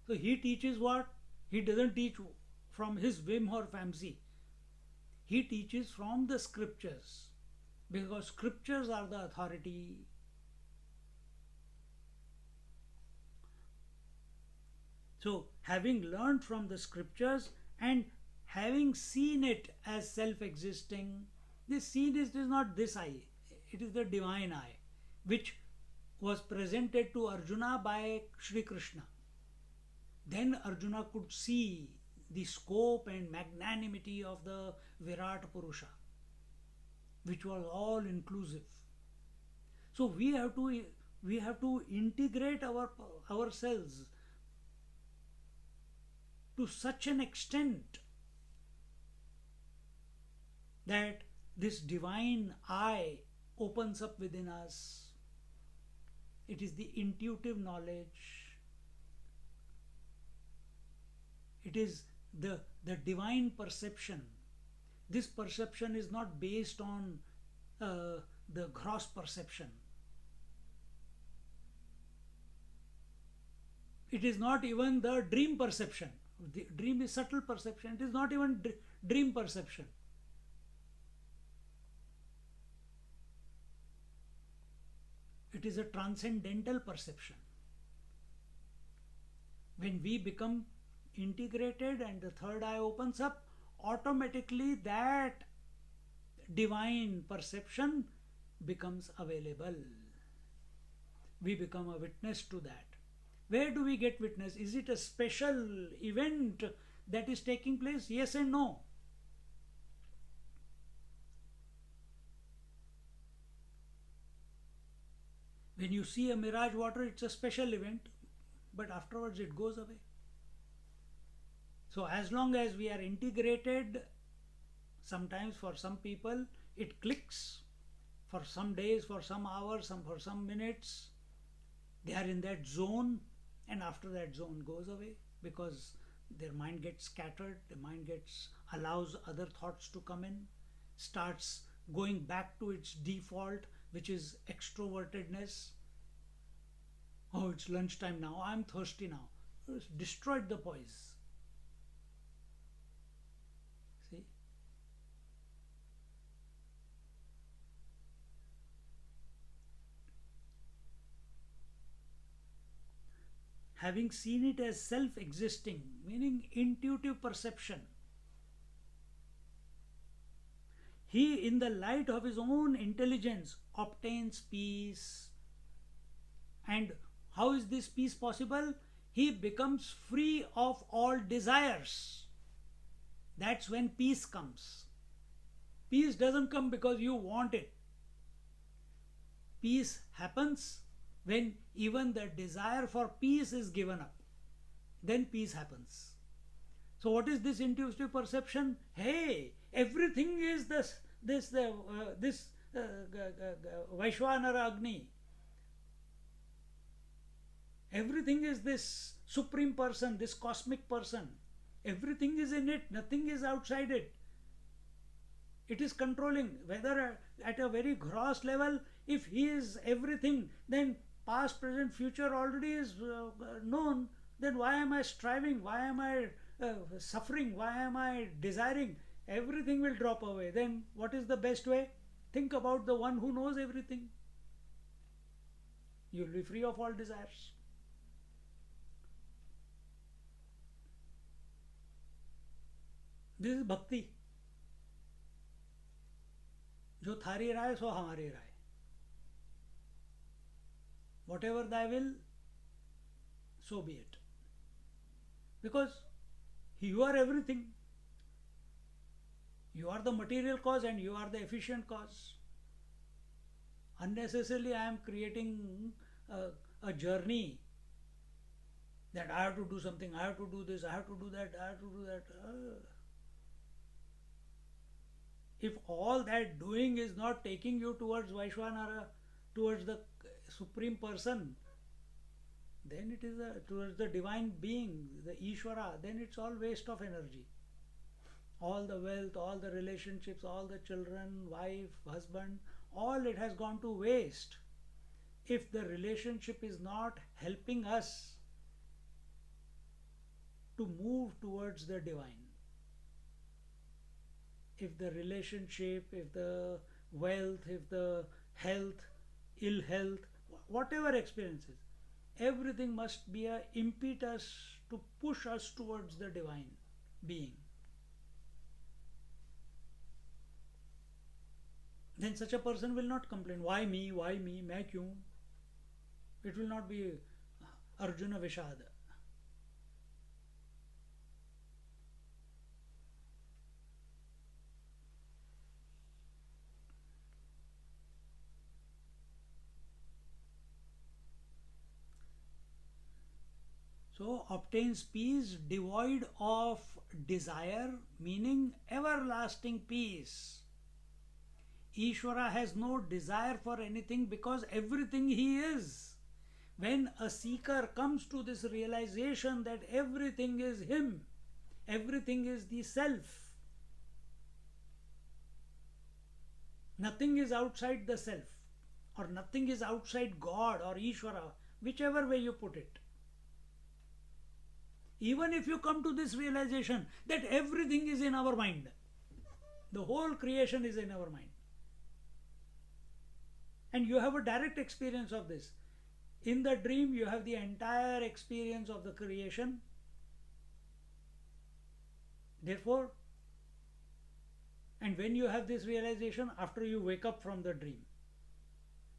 So he teaches what? He doesn't teach from his whim or fancy. He teaches from the scriptures, because scriptures are the authority. So, having learned from the scriptures and having seen it as self-existing, this seen is not this eye, it is the divine eye, which was presented to Arjuna by Shri Krishna. Then Arjuna could see the scope and magnanimity of the Virat Purusha, which was all inclusive. So we have to integrate ourselves to such an extent that this divine eye opens up within us. It is the intuitive knowledge. It is the divine perception. This perception is not based on the gross perception. It is not even the dream perception. The dream is subtle perception. It is not even dream perception. It is a transcendental perception. When we become integrated and the third eye opens up, automatically that divine perception becomes available. We become a witness to that. Where do we get witness? Is it a special event that is taking place? Yes and no. When you see a mirage water, it's a special event, but afterwards it goes away. So as long as we are integrated, sometimes for some people it clicks, for some days, for some hours, for some minutes, they are in that zone, and after that zone goes away because their mind gets scattered, the mind allows other thoughts to come in, starts going back to its default, which is extrovertedness. Oh, it's lunchtime now, I'm thirsty now. It's destroyed the poise. See? Having seen it as self-existing, meaning intuitive perception, he, in the light of his own intelligence, obtains peace. And how is this peace possible? He becomes free of all desires. That's when peace comes. Peace doesn't come because you want it. Peace happens when even the desire for peace is given up. Then peace happens. So what is this intuitive perception? Hey, everything is this Vaishwanara Agni. Everything is this supreme person, this cosmic person. Everything is in it, nothing is outside it. It is controlling, whether at a very gross level, if he is everything, then past, present, future already is known. Then why am I striving? Why am I suffering? Why am I desiring? Everything will drop away. Then what is the best way? Think about the one who knows everything. You will be free of all desires. This is bhakti. जो थारी राय सो हमारी राय. Whatever thy will, so be it. Because you are everything. You are the material cause and you are the efficient cause. Unnecessarily, I am creating a journey that I have to do something, I have to do this, I have to do that, I have to do that. If all that doing is not taking you towards Vaishwanara, towards the Supreme Person, then it is towards the divine being, the Ishvara, then it's all waste of energy. All the wealth, all the relationships, all the children, wife, husband, all it has gone to waste if the relationship is not helping us to move towards the divine. If the relationship, if the wealth, if the health, ill health, whatever experiences, everything must be a impetus to push us towards the divine being. Then such a person will not complain, why me, मैं क्यों? It will not be Arjuna Vishad. So obtains peace devoid of desire, meaning everlasting peace. Ishvara has no desire for anything because everything he is. When a seeker comes to this realization that everything is him, everything is the self, nothing is outside the self, or nothing is outside God or Ishvara, whichever way you put it. Even if you come to this realization that everything is in our mind, the whole creation is in our mind, and you have a direct experience of this. In the dream, you have the entire experience of the creation. Therefore, and when you have this realization, after you wake up from the dream,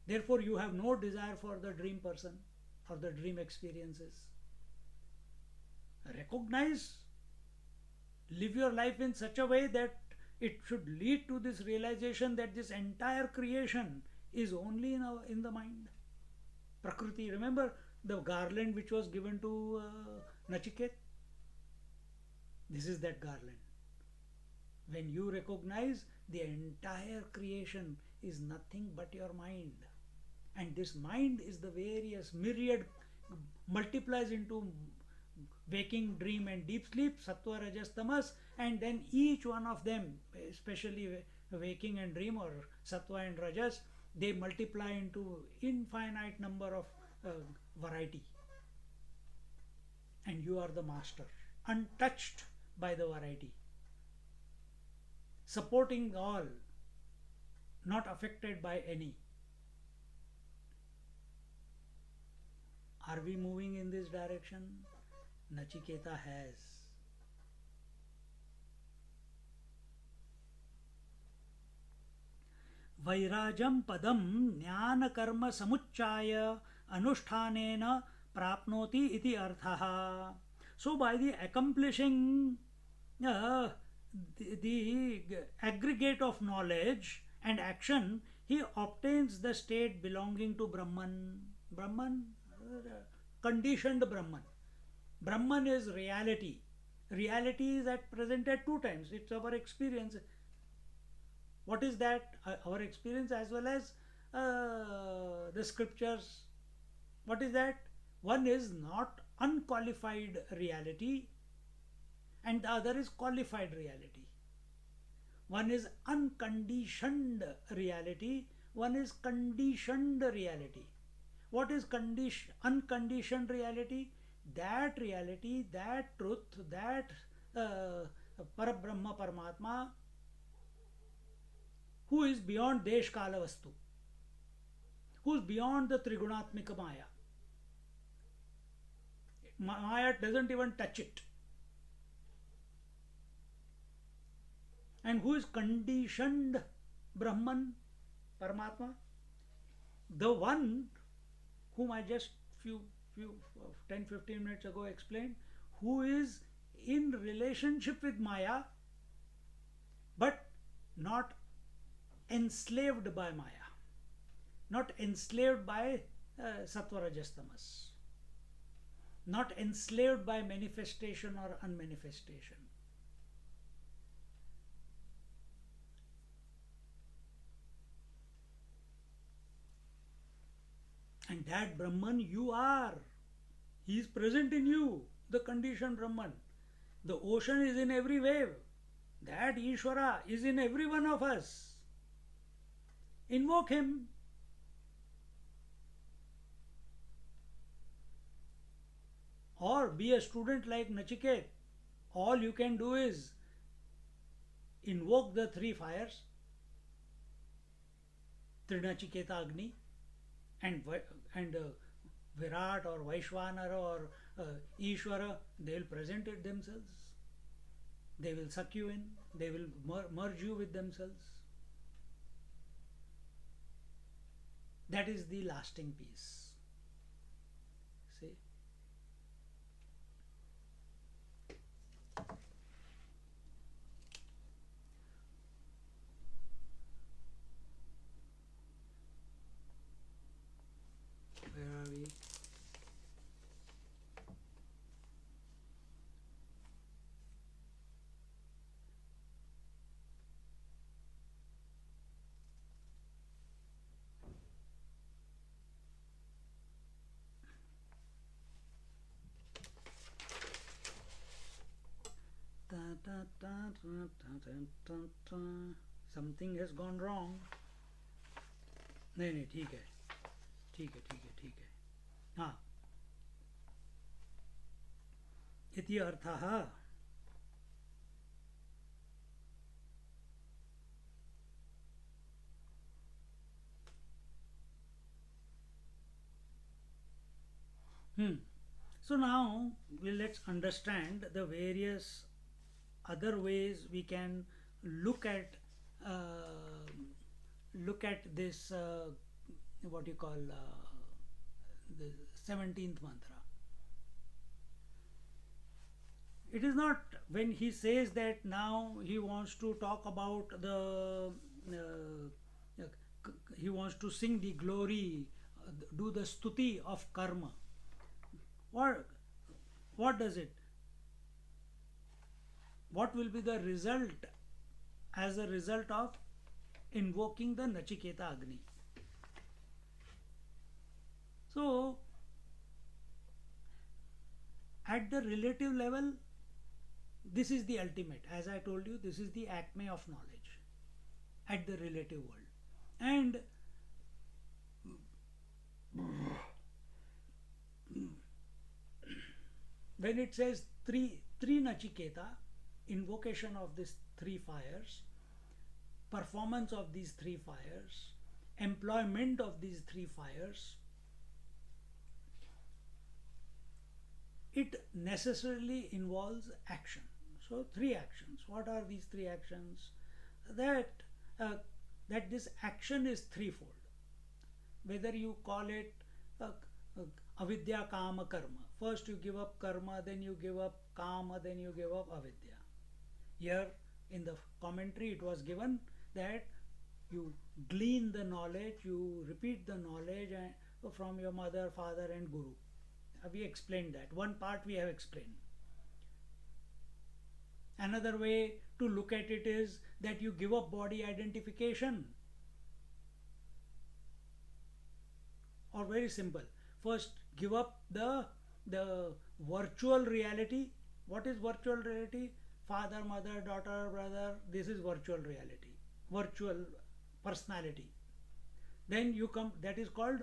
therefore you have no desire for the dream person or the dream experiences. Recognize, live your life in such a way that it should lead to this realization that this entire creation is only in the mind. Prakriti, remember the garland which was given to Nachiket? This is that garland. When you recognize the entire creation is nothing but your mind, and this mind is the various myriad, multiplies into waking, dream and deep sleep, sattva, rajas, tamas, and then each one of them, especially waking and dream or sattva and rajas, they multiply into infinite number of variety, and you are the master, untouched by the variety, supporting all, not affected by any. Are we moving in this direction? Nachiketa has. Vairajam padam jnana karma samuccaya anushthanena prapnoti iti arthaha. So by the accomplishing the aggregate of knowledge and action, he obtains the state belonging to Brahman. Brahman, conditioned Brahman. Brahman is reality. Reality is at present at two times. It's our experience. What is that? Our experience as well as the scriptures. What is that? One is not unqualified reality and the other is qualified reality. One is unconditioned reality, one is conditioned reality. What is unconditioned reality? That reality, that truth, that Parabrahma Paramatma, who is beyond Desh Kala Vastu, who is beyond the Trigunatmika Maya. Maya doesn't even touch it. And who is conditioned Brahman, Paramatma? The one whom I just few 10-15 minutes ago explained, who is in relationship with Maya but not enslaved by Maya, not enslaved by Sattva Rajas Tamas, not enslaved by manifestation or unmanifestation. And that Brahman you are. He is present in you, the conditioned Brahman. The ocean is in every wave. That Ishvara is in every one of us. Invoke him. Or be a student like Nachiket. All you can do is invoke the three fires, Trinachiketa Agni, and Virat or Vaishwanara or Ishvara, they will present it themselves. They will suck you in. They will merge you with themselves. That is the lasting peace. See? Where are we? Something has gone wrong. नहीं नहीं ठीक है ठीक है ठीक है ठीक है हाँ इति अर्थः So now let's understand the various other ways we can look at this what you call the 17th mantra. It is not when he says that now he wants to talk about he wants to sing the glory, do the stuti of karma. What does it? What will be the result as a result of invoking the Nachiketa Agni? So, at the relative level, this is the ultimate. As I told you, this is the acme of knowledge at the relative world. And when it says three Nachiketa, invocation of these three fires, performance of these three fires, employment of these three fires, it necessarily involves action. So three actions. What are these three actions? That this action is threefold. Whether you call it avidya kama karma. First you give up karma, then you give up kama, then you give up avidya. Here in the commentary it was given that you glean the knowledge, you repeat the knowledge from your mother, father and guru. We explained that. One part we have explained. Another way to look at it is that you give up body identification. Or very simple. First give up the virtual reality. What is virtual reality? Father, mother, daughter, brother. This is virtual reality. Virtual personality. Then you come, that is called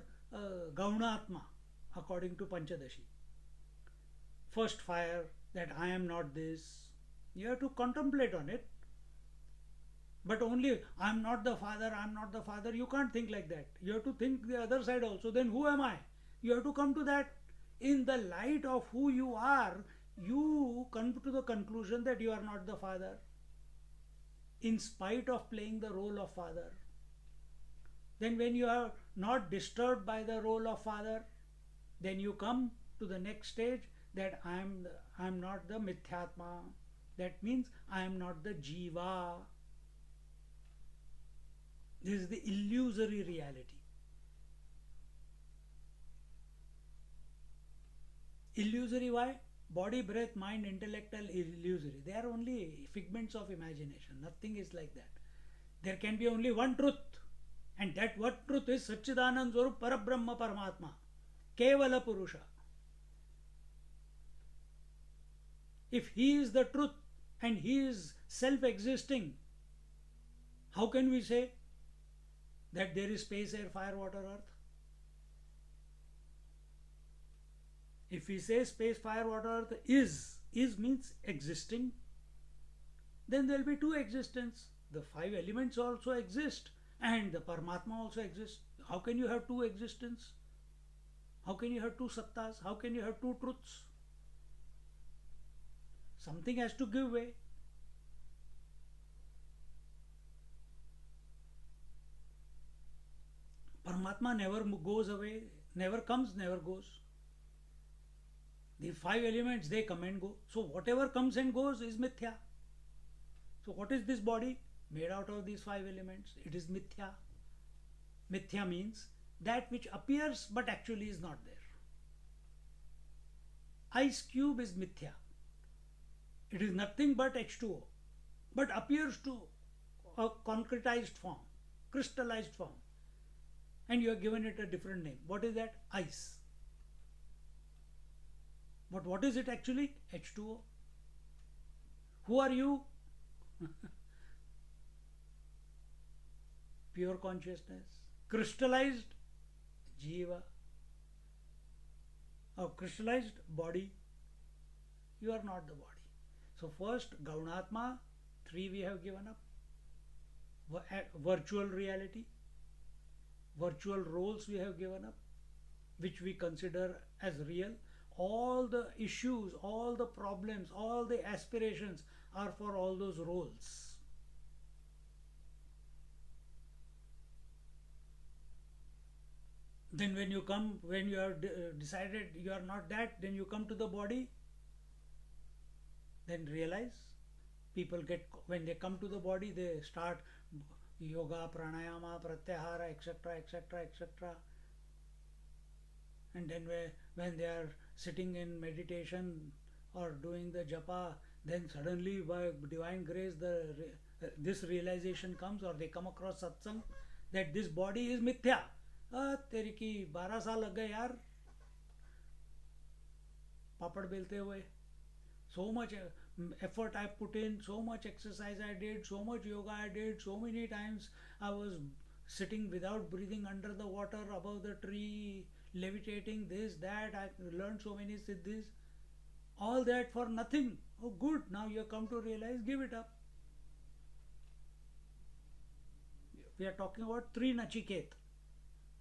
Gaunatma according to Panchadashi. First fire, that I am not this. You have to contemplate on it. But only I am not the father, I am not the father. You can't think like that. You have to think the other side also. Then who am I? You have to come to that. In the light of who you are, you come to the conclusion that you are not the father. In spite of playing the role of father. Then when you are not disturbed by the role of father, Then you come to the next stage, that I am not the mithyatma. That means I am not the jiva. This is the illusory reality. Illusory, why? Body, breath, mind, intellect are illusory. They are only figments of imagination. Nothing is like that. There can be only one truth. And that one truth is Satchidanand Swarup Parabrahma Paramatma. Kevala Purusha. If he is the truth and he is self-existing, how can we say that there is space, air, fire, water, earth? If we say space, fire, water, earth is means existing, then there will be two existence. The five elements also exist and the Paramatma also exists. How can you have two existence? How can you have two sattas? How can you have two truths? Something has to give way. Paramatma never goes away, never comes, never goes. The five elements, they come and go. So whatever comes and goes is mithya. So what is this body? Made out of these five elements. It is mithya. Mithya means that which appears but actually is not there. Ice cube is mithya. It is nothing but H2O, but appears to a concretized form, crystallized form. And you have given it a different name. What is that? Ice. But what is it actually? H2O. Who are you? Pure consciousness. Crystallized jiva. Or crystallized body. You are not the body. So first, Gaunatma, 3 we have given up. Virtual reality. Virtual roles we have given up, which we consider as real. All the issues, all the problems, all the aspirations are for all those roles. Then when you have decided you are not that, then you come to the body, then realize when they come to the body, they start yoga, pranayama, pratyahara, etc., etc., etc. And then when they are sitting in meditation or doing the japa, then suddenly by divine grace this realization comes, or they come across satsang that this body is mithya. तेरी की 12 साल लग गए यार पापड़ बेलते हुए. So much effort I put in, so much exercise I did, so much yoga I did, so many times I was sitting without breathing under the water, above the tree, levitating, this, that. I learned so many siddhis. All that for nothing. Oh, good. Now you have come to realize, give it up. We are talking about 3 Nachiket.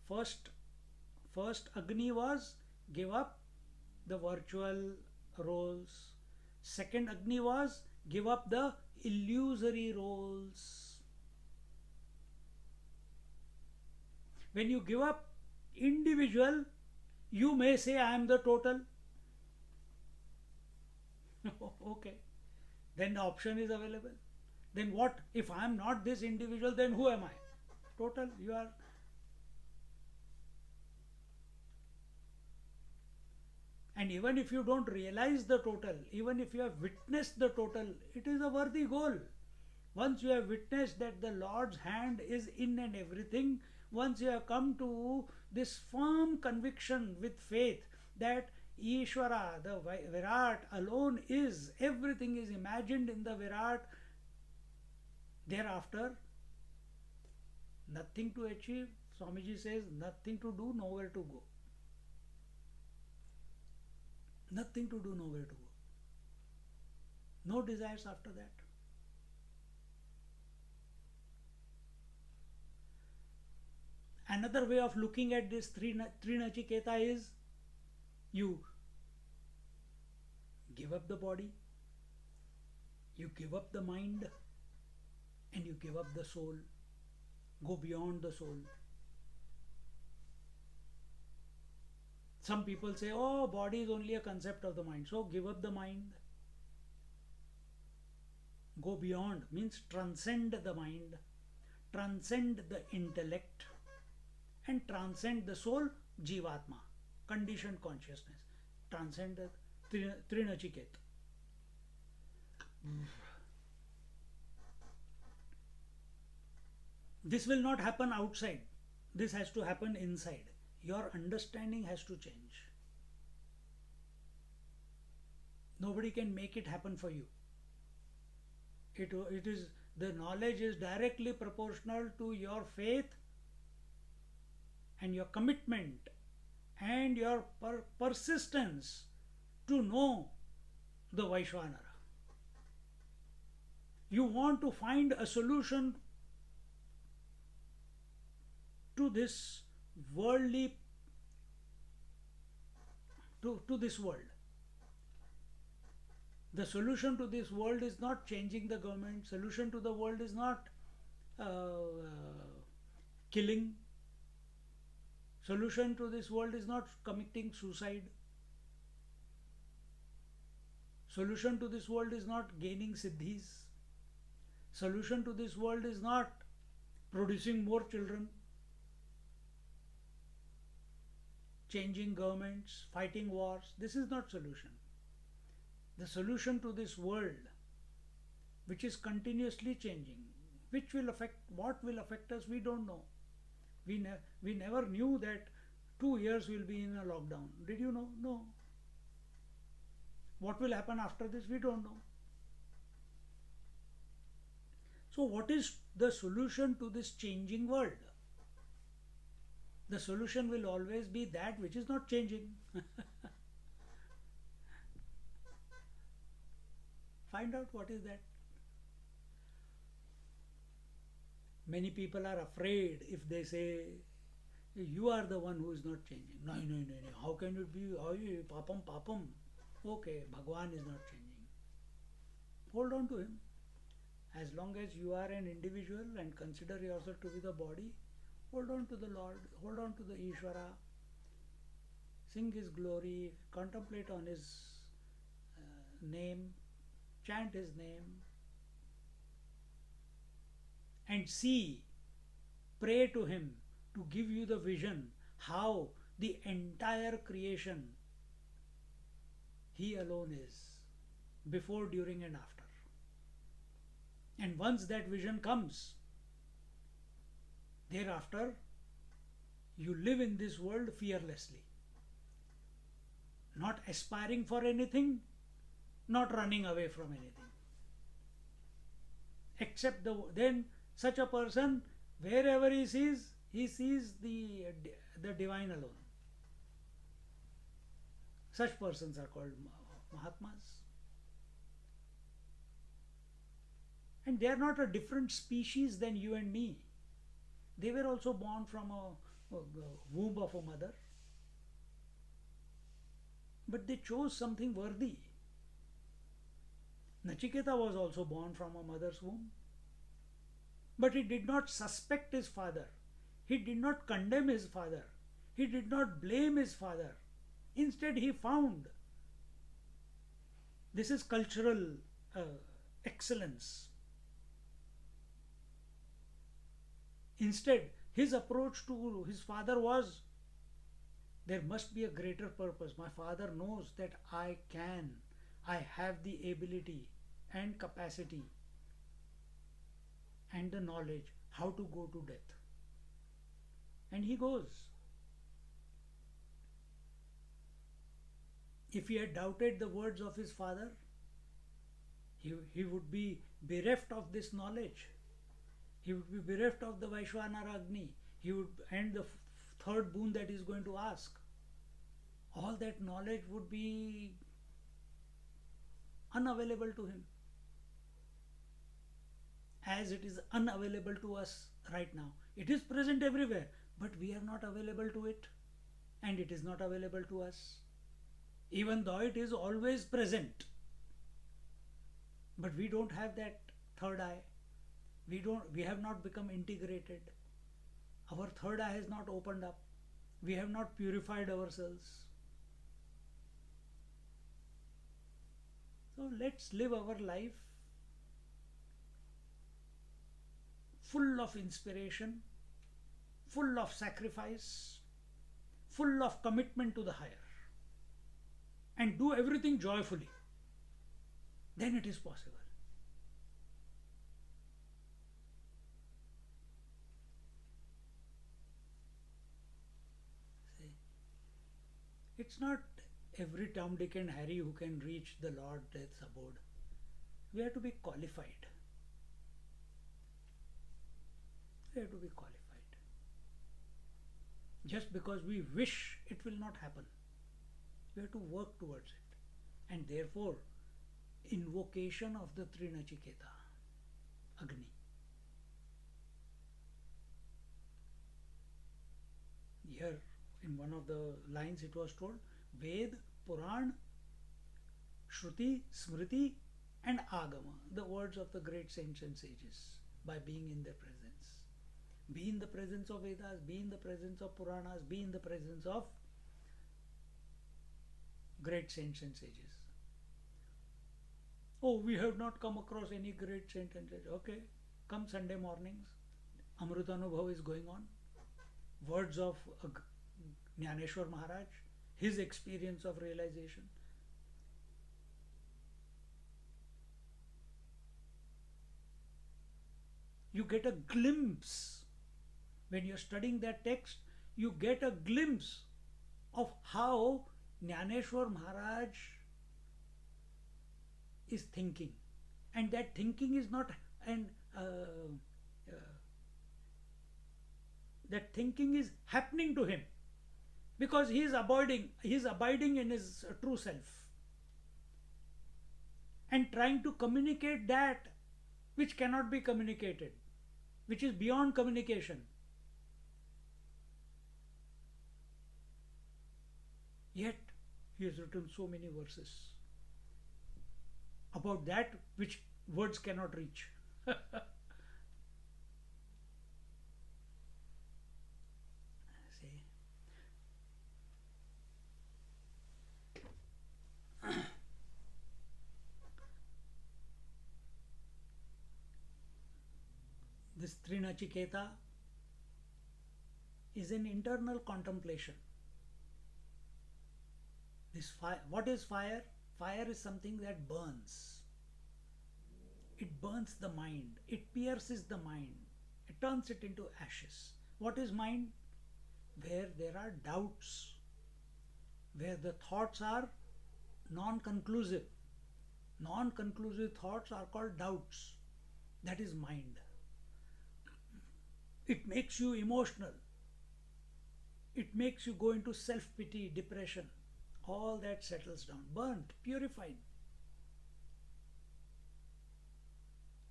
First Agni was give up the virtual roles. Second Agni was give up the illusory roles. When you give up individual, you may say I am the total. Okay. Then the option is available. Then what? If I am not this individual, then who am I? Total. You are. And even if you don't realize the total, even if you have witnessed the total, it is a worthy goal. Once you have witnessed that the Lord's hand is in and everything, once you have come to this firm conviction with faith that Ishvara, the Virat alone is, everything is imagined in the Virat, thereafter, nothing to achieve. Swamiji says, nothing to do, nowhere to go. Nothing to do, nowhere to go. No desires after that. Another way of looking at this three Nachiketa is you give up the body, you give up the mind, and you give up the soul. Go beyond the soul. Some people say, oh, body is only a concept of the mind. So give up the mind. Go beyond means transcend the mind, transcend the intellect, and transcend the soul, Jivatma, conditioned consciousness. Transcend the Trinachiket. This will not happen outside. This has to happen inside. Your understanding has to change. Nobody can make it happen for you. It is the knowledge is directly proportional to your faith and your commitment and your persistence to know the Vaishwanara. You want to find a solution to this worldly to this world. The solution to this world is not changing the government. Solution to the world is not killing. Solution to this world is not committing suicide. Solution to this world is not gaining siddhis. Solution to this world is not producing more children, changing governments, fighting wars. This is not solution. The solution to this world, which is continuously changing, which will affect, what will affect us, we don't know. We never knew that 2 years will be in a lockdown. Did you know? No. What will happen after this, we don't know. So what is the solution to this changing world? The solution will always be that which is not changing. Find out what is that. Many people are afraid if they say, you are the one who is not changing. No. How can it be? Papam. Okay, Bhagwan is not changing. Hold on to him. As long as you are an individual and consider yourself to be the body, hold on to the Lord, hold on to the Ishvara, sing his glory, contemplate on his name, chant his name, and see, pray to him to give you the vision how the entire creation he alone is, before, during and after. And once that vision comes, thereafter you live in this world fearlessly, not aspiring for anything, not running away from anything. Except then such a person, wherever he sees the divine alone. Such persons are called Mahatmas. And they are not a different species than you and me. They were also born from a womb of a mother. But they chose something worthy. Nachiketa was also born from a mother's womb. But he did not suspect his father. He did not condemn his father. He did not blame his father. Instead, he found, this is cultural excellence. Instead, his approach to his father was, there must be a greater purpose. My father knows that I have the ability and capacity and the knowledge how to go to death. And he goes. If he had doubted the words of his father, he would be bereft of this knowledge. He would be bereft of the Vaishwanara Agni. He would end the third boon that he is going to ask. All that knowledge would be unavailable to him, as it is unavailable to us right now. It is present everywhere, but we are not available to it, and it is not available to us, even though it is always present. But we don't have that third eye. We have not become integrated. Our third eye has not opened up. We have not purified ourselves. So let's live our life full of inspiration, full of sacrifice, full of commitment to the higher, and do everything joyfully. Then it is possible. See, it's not every Tom, Dick, and Harry who can reach the Lord Death's abode. We have to be qualified. We have to be qualified. Just because we wish, it will not happen. We have to work towards it. And therefore, invocation of the Trinachiketa, Agni. Here, in one of the lines, it was told Ved, Puran, Shruti, Smriti, and Agama, the words of the great saints and sages, by being in their presence. Be in the presence of Vedas, be in the presence of Puranas, be in the presence of great saints and sages. Oh, we have not come across any great saint and sage. Okay, come Sunday mornings. Amrutanubhav is going on. Words of Jnaneshwar Maharaj, his experience of realization. You get a glimpse. When you're studying that text, you get a glimpse of how Jnaneshwar Maharaj is thinking. And that thinking is not, that thinking is happening to him because he is abiding in his true self and trying to communicate that which cannot be communicated, which is beyond communication. Yet he has written so many verses about that which words cannot reach. See? This Trinachiketa is an internal contemplation. This fire, what is fire? Fire is something that burns. It burns the mind. It pierces the mind. It turns it into ashes. What is mind? Where there are doubts, where the thoughts are non-conclusive. Non-conclusive thoughts are called doubts. That is mind. It makes you emotional. It makes you go into self-pity, depression. All that settles down, burnt, purified.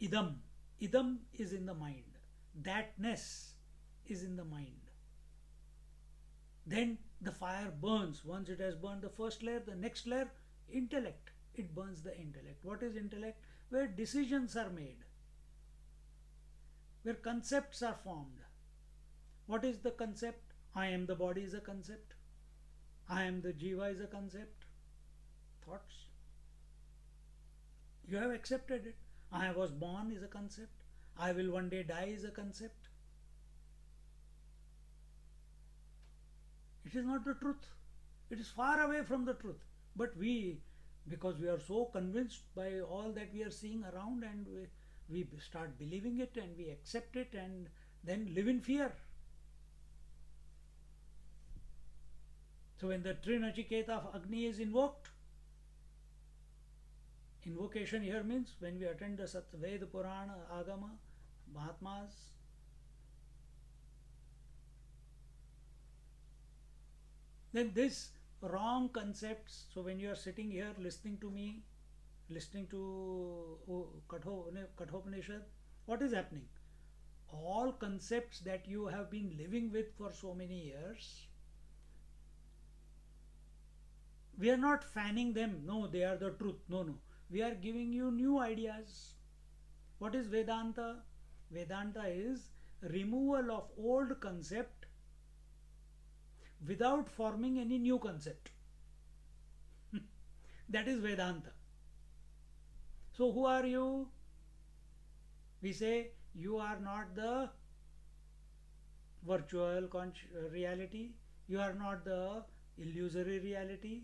Idam. Idam is in the mind. Thatness is in the mind. Then the fire burns. Once it has burned the first layer, the next layer, intellect. It burns the intellect. What is intellect? Where decisions are made, where concepts are formed. What is the concept? I am the body is a concept. I am the jiva is a concept. Thoughts. You have accepted it. I was born is a concept. I will one day die is a concept. It is not the truth. It is far away from the truth. But we, because we are so convinced by all that we are seeing around, and we start believing it and we accept it and then live in fear. So when the Trinachiketa of Agni is invoked, invocation here means when we attend the Veda, Purana, Agama, Mahatmas, then this wrong concepts. So when you are sitting here listening to me, listening to Kathopanishad, what is happening? All concepts that you have been living with for so many years, we are not fanning them. No, they are the truth. No. We are giving you new ideas. What is Vedanta? Vedanta is removal of old concept without forming any new concept. That is Vedanta. So who are you? We say you are not the virtual reality, you are not the illusory reality.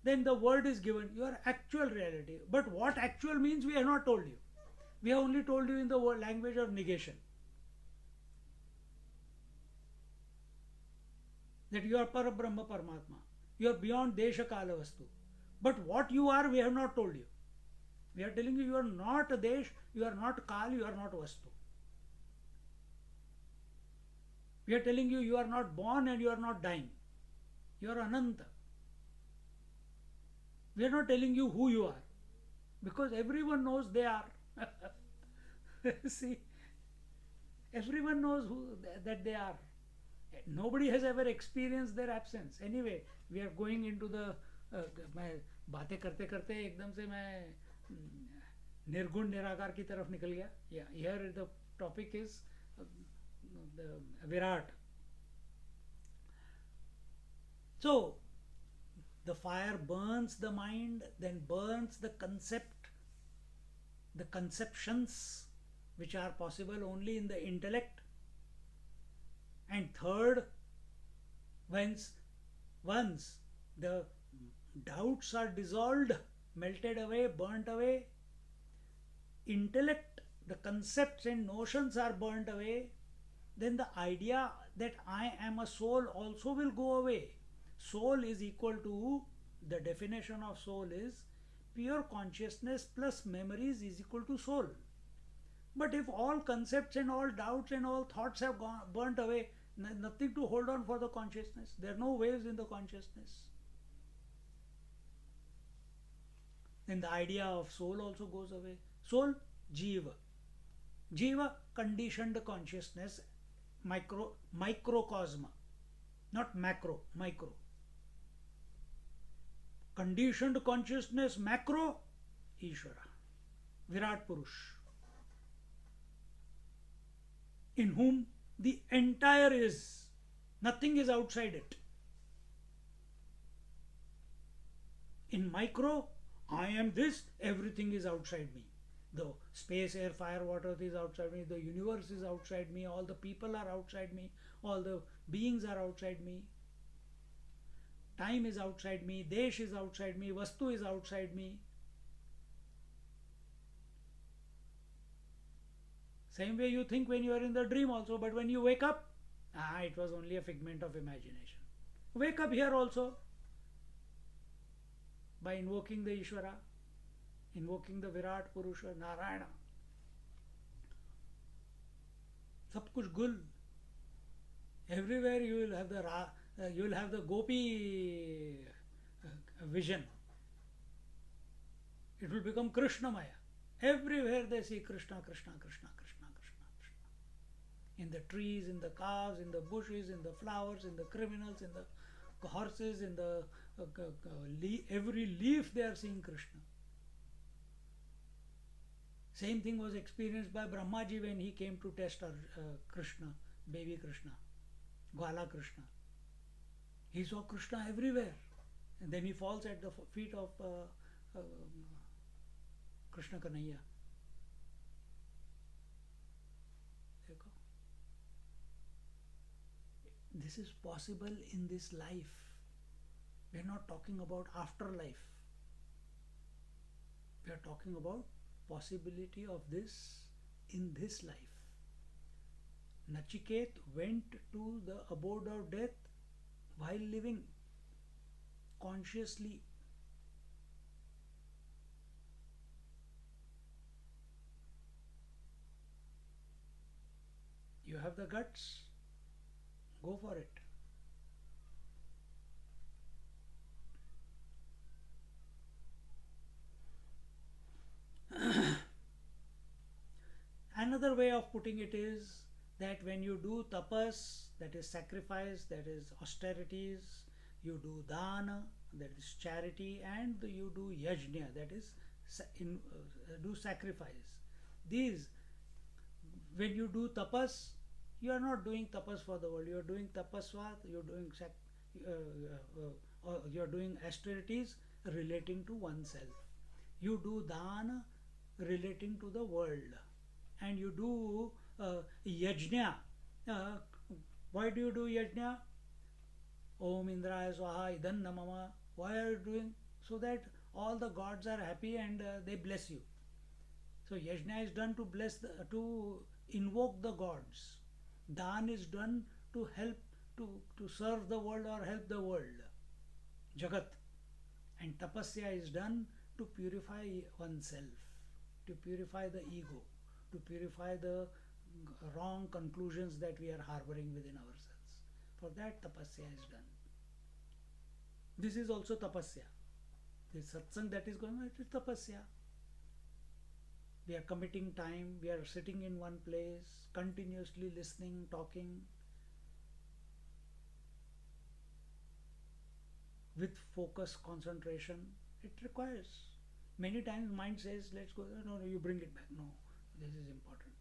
Then the word is given, your actual reality. But what actual means, we have not told you. We have only told you in the word language of negation that you are Parabrahma Paramatma. You are beyond Desha Kala Vastu. But what you are, we have not told you. We are telling you, you are not Desh, you are not Kal, you are not Vastu. We are telling you, you are not born and you are not dying. You are Ananta. We are not telling you who you are, because everyone knows they are. See, everyone knows that they are. Nobody has ever experienced their absence. Anyway, we are going into the मैं बातें करते करते एकदम से मैं निर्गुण निराकार की तरफ निकल गया. Yeah, here the topic is the Virat. So the fire burns the mind, then burns the concept, the conceptions which are possible only in the intellect. And third, once the doubts are dissolved, melted away, burnt away, intellect, the concepts and notions are burnt away, then the idea that I am a soul also will go away. Soul is equal to, the definition of soul is pure consciousness plus memories is equal to soul. But if all concepts and all doubts and all thoughts have burnt away, nothing to hold on for the consciousness. There are no waves in the consciousness. Then the idea of soul also goes away. Soul, Jiva. Jiva, conditioned consciousness, microcosm, not macro, micro. Conditioned consciousness, macro, Ishvara, Virat Purush, in whom the entire is, nothing is outside it. In micro, I am this, everything is outside me. The space, air, fire, water is outside me, the universe is outside me, all the people are outside me, all the beings are outside me. Time is outside me, Desh is outside me, Vastu is outside me. Same way you think when you are in the dream also, but when you wake up, it was only a figment of imagination. Wake up here also by invoking the Ishvara, invoking the Virat Purusha, Narayana. Sab kuch gul. Everywhere you will have the gopi vision. It will become Krishna Maya. Everywhere they see Krishna, Krishna, Krishna, Krishna, Krishna, Krishna. In the trees, in the cows, in the bushes, in the flowers, in the criminals, in the horses, in the every leaf they are seeing Krishna. Same thing was experienced by Brahmaji when he came to test Krishna, baby Krishna, Gwala Krishna. He saw Krishna everywhere. And then he falls at the feet of Krishna Kanhaiya. This is possible in this life. We are not talking about afterlife. We are talking about possibility of this in this life. Nachiket went to the abode of death while living consciously. You have the guts, go for it. Another way of putting it is that when you do tapas, that is sacrifice, that is austerities, you do dana, that is charity, and you do yajna, that is do sacrifice. These, when you do tapas, you are not doing tapas for the world. You are doing tapasvat. You are doing austerities relating to oneself. You do dana relating to the world. And you do yajna. Uh, why do you do yajna? Om Indraya Swaha Idan Namama. Why are you doing? So that all the gods are happy and they bless you. So yajna is done to to invoke the gods. Dan is done to help to serve the world or help the world. Jagat. And tapasya is done to purify oneself, to purify the ego, to purify the wrong conclusions that we are harboring within ourselves. For that tapasya is done. This is also tapasya. This satsang that is going on, it is tapasya. We are committing time, we are sitting in one place, continuously listening, talking, with focus, concentration. It requires. Many times mind says, let's go, no, no, you bring it back. No, this is important.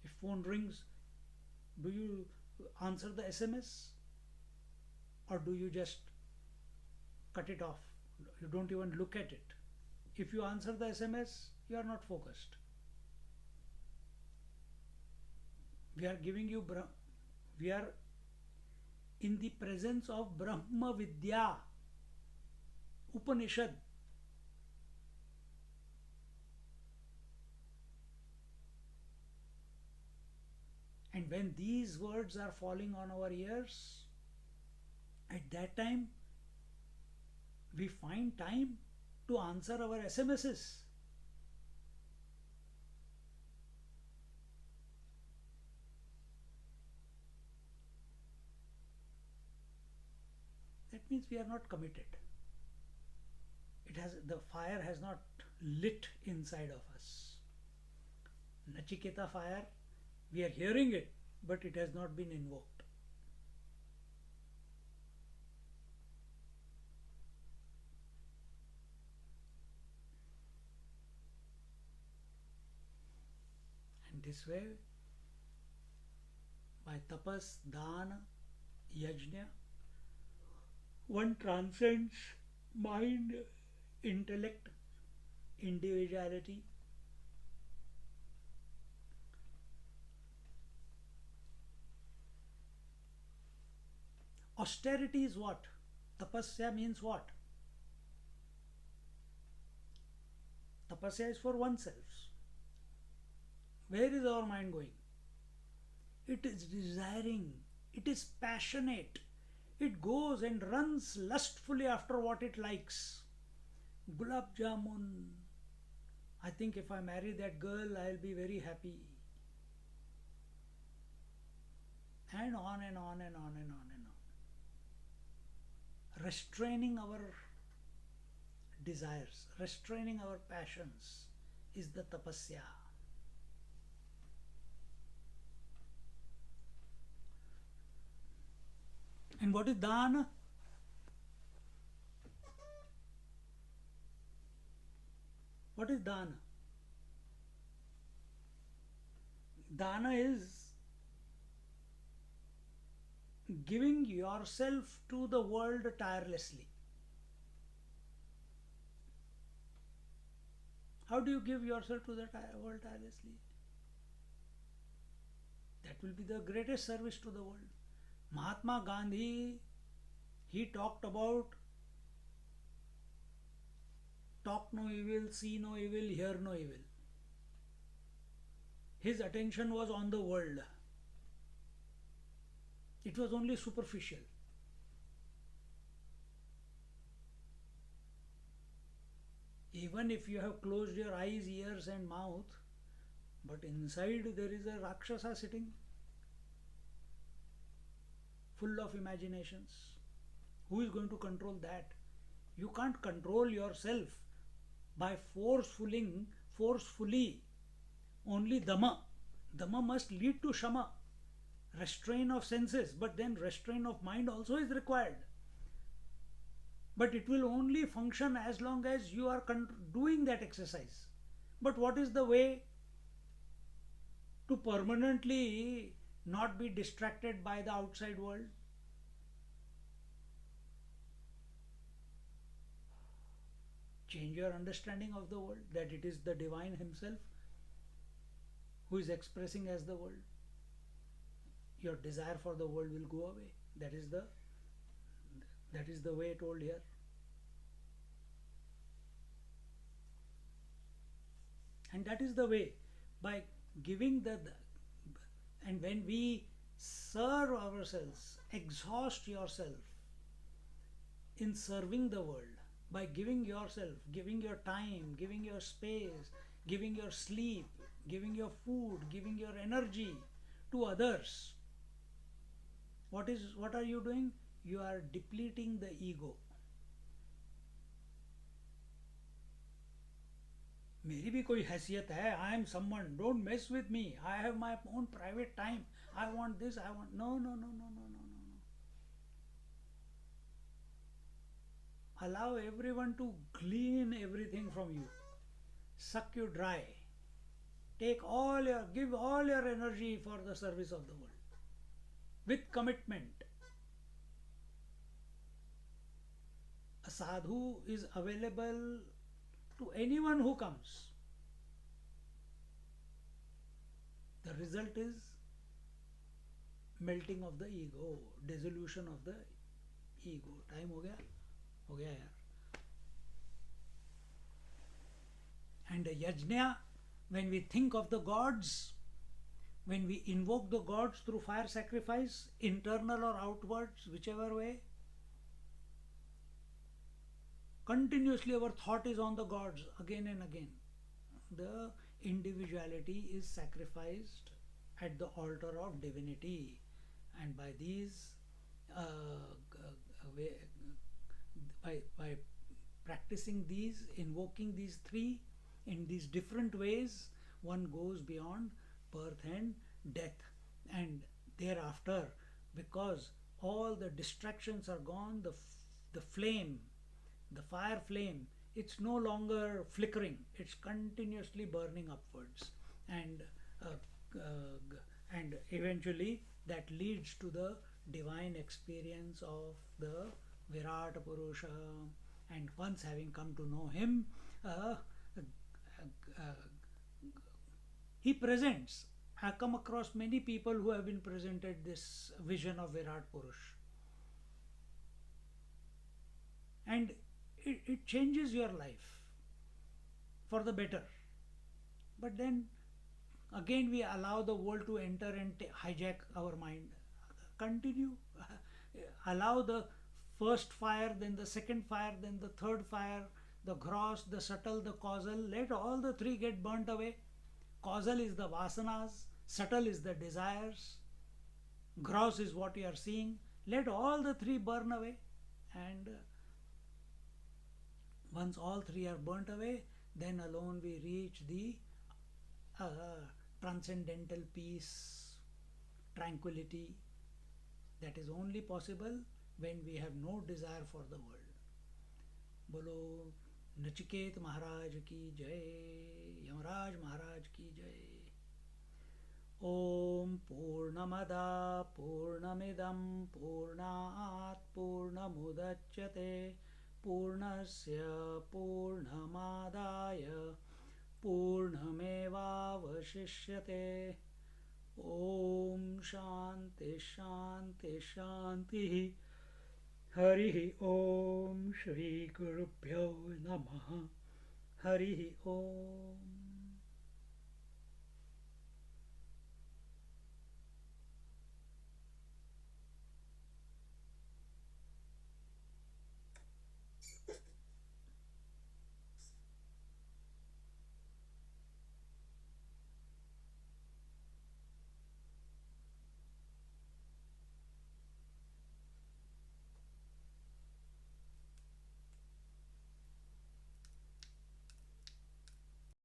If phone rings, do you answer the SMS or do you just cut it off? You don't even look at it. If you answer the SMS, you are not focused. We are giving you, we are in the presence of Brahma Vidya, Upanishad. And when these words are falling on our ears, at that time, we find time to answer our SMSs. That means we are not committed. The fire has not lit inside of us. Nachiketa fire, we are hearing it, but it has not been invoked. And this way, by tapas, dana, yajna, one transcends mind, intellect, individuality. Austerity is what? Tapasya means what? Tapasya is for oneself. Where is our mind going? It is desiring, it is passionate, it goes and runs lustfully after what it likes. Gulab Jamun. I think if I marry that girl, I'll be very happy. And on and on and on and on and on. Restraining our desires, restraining our passions is the tapasya. And what is dana? What is dana? Dana is giving yourself to the world tirelessly. How do you give yourself to the world tirelessly? That will be the greatest service to the world. Mahatma Gandhi, he talked about talk no evil, see no evil, hear no evil. His attention was on the world. It was only superficial. Even if you have closed your eyes, ears and mouth, but inside there is a Rakshasa sitting, full of imaginations. Who is going to control that? You can't control yourself by forcefully only Dhamma. Dhamma must lead to Shama, restraint of senses, but then restraint of mind also is required. But it will only function as long as you are doing that exercise. But what is the way to permanently not be distracted by the outside world? change your understanding of the world, that it is the divine himself who is expressing as the world. Your desire for the world will go away. That is the way told here. And that is the way, by giving and when we serve ourselves, exhaust yourself in serving the world, by giving yourself, giving your time, giving your space, giving your sleep, giving your food, giving your energy to others. What are you doing? You are depleting the ego. मेरी भी कोई हैसियत है, I am someone, don't mess with me, I have my own private time, I want this, I want, no no no no no no no no. Allow everyone to glean everything from you, suck you dry, give all your energy for the service of the world with commitment. A sadhu is available to anyone who comes. The result is melting of the ego, dissolution of the ego. Time हो गया यार. And a yajna, when we think of the gods, when we invoke the gods through fire sacrifice, internal or outwards, whichever way, continuously our thought is on the gods again and again. The individuality is sacrificed at the altar of divinity, and by these by practicing these, invoking these three in these different ways, one goes beyond birth and death. And thereafter, because all the distractions are gone, the flame, the fire flame, it's no longer flickering, it's continuously burning upwards, and eventually that leads to the divine experience of the Virat Purusha. And once having come to know him, he presents. I come across many people who have been presented this vision of Virat Purush, and it changes your life for the better. But then again we allow the world to enter and hijack our mind. Continue. Allow the first fire, then the second fire, then the third fire, the gross, the subtle, the causal. Let all the three get burnt away. Causal is the vasanas, subtle is the desires, gross is what you are seeing. Let all the three burn away, and once all three are burnt away, then alone we reach the transcendental peace, tranquility, that is only possible when we have no desire for the world. Bolo Nachiket Maharaj ki jai, Yamaraj Maharaj ki jai. Om Purnamada Purnamidam Purnat Purnamudachyate Purnasya Purnamadaya Purnamevavashishyate. Om Shanti Shanti Shanti. Hari Om Shri Gurubhyo Namaha. Hari Om.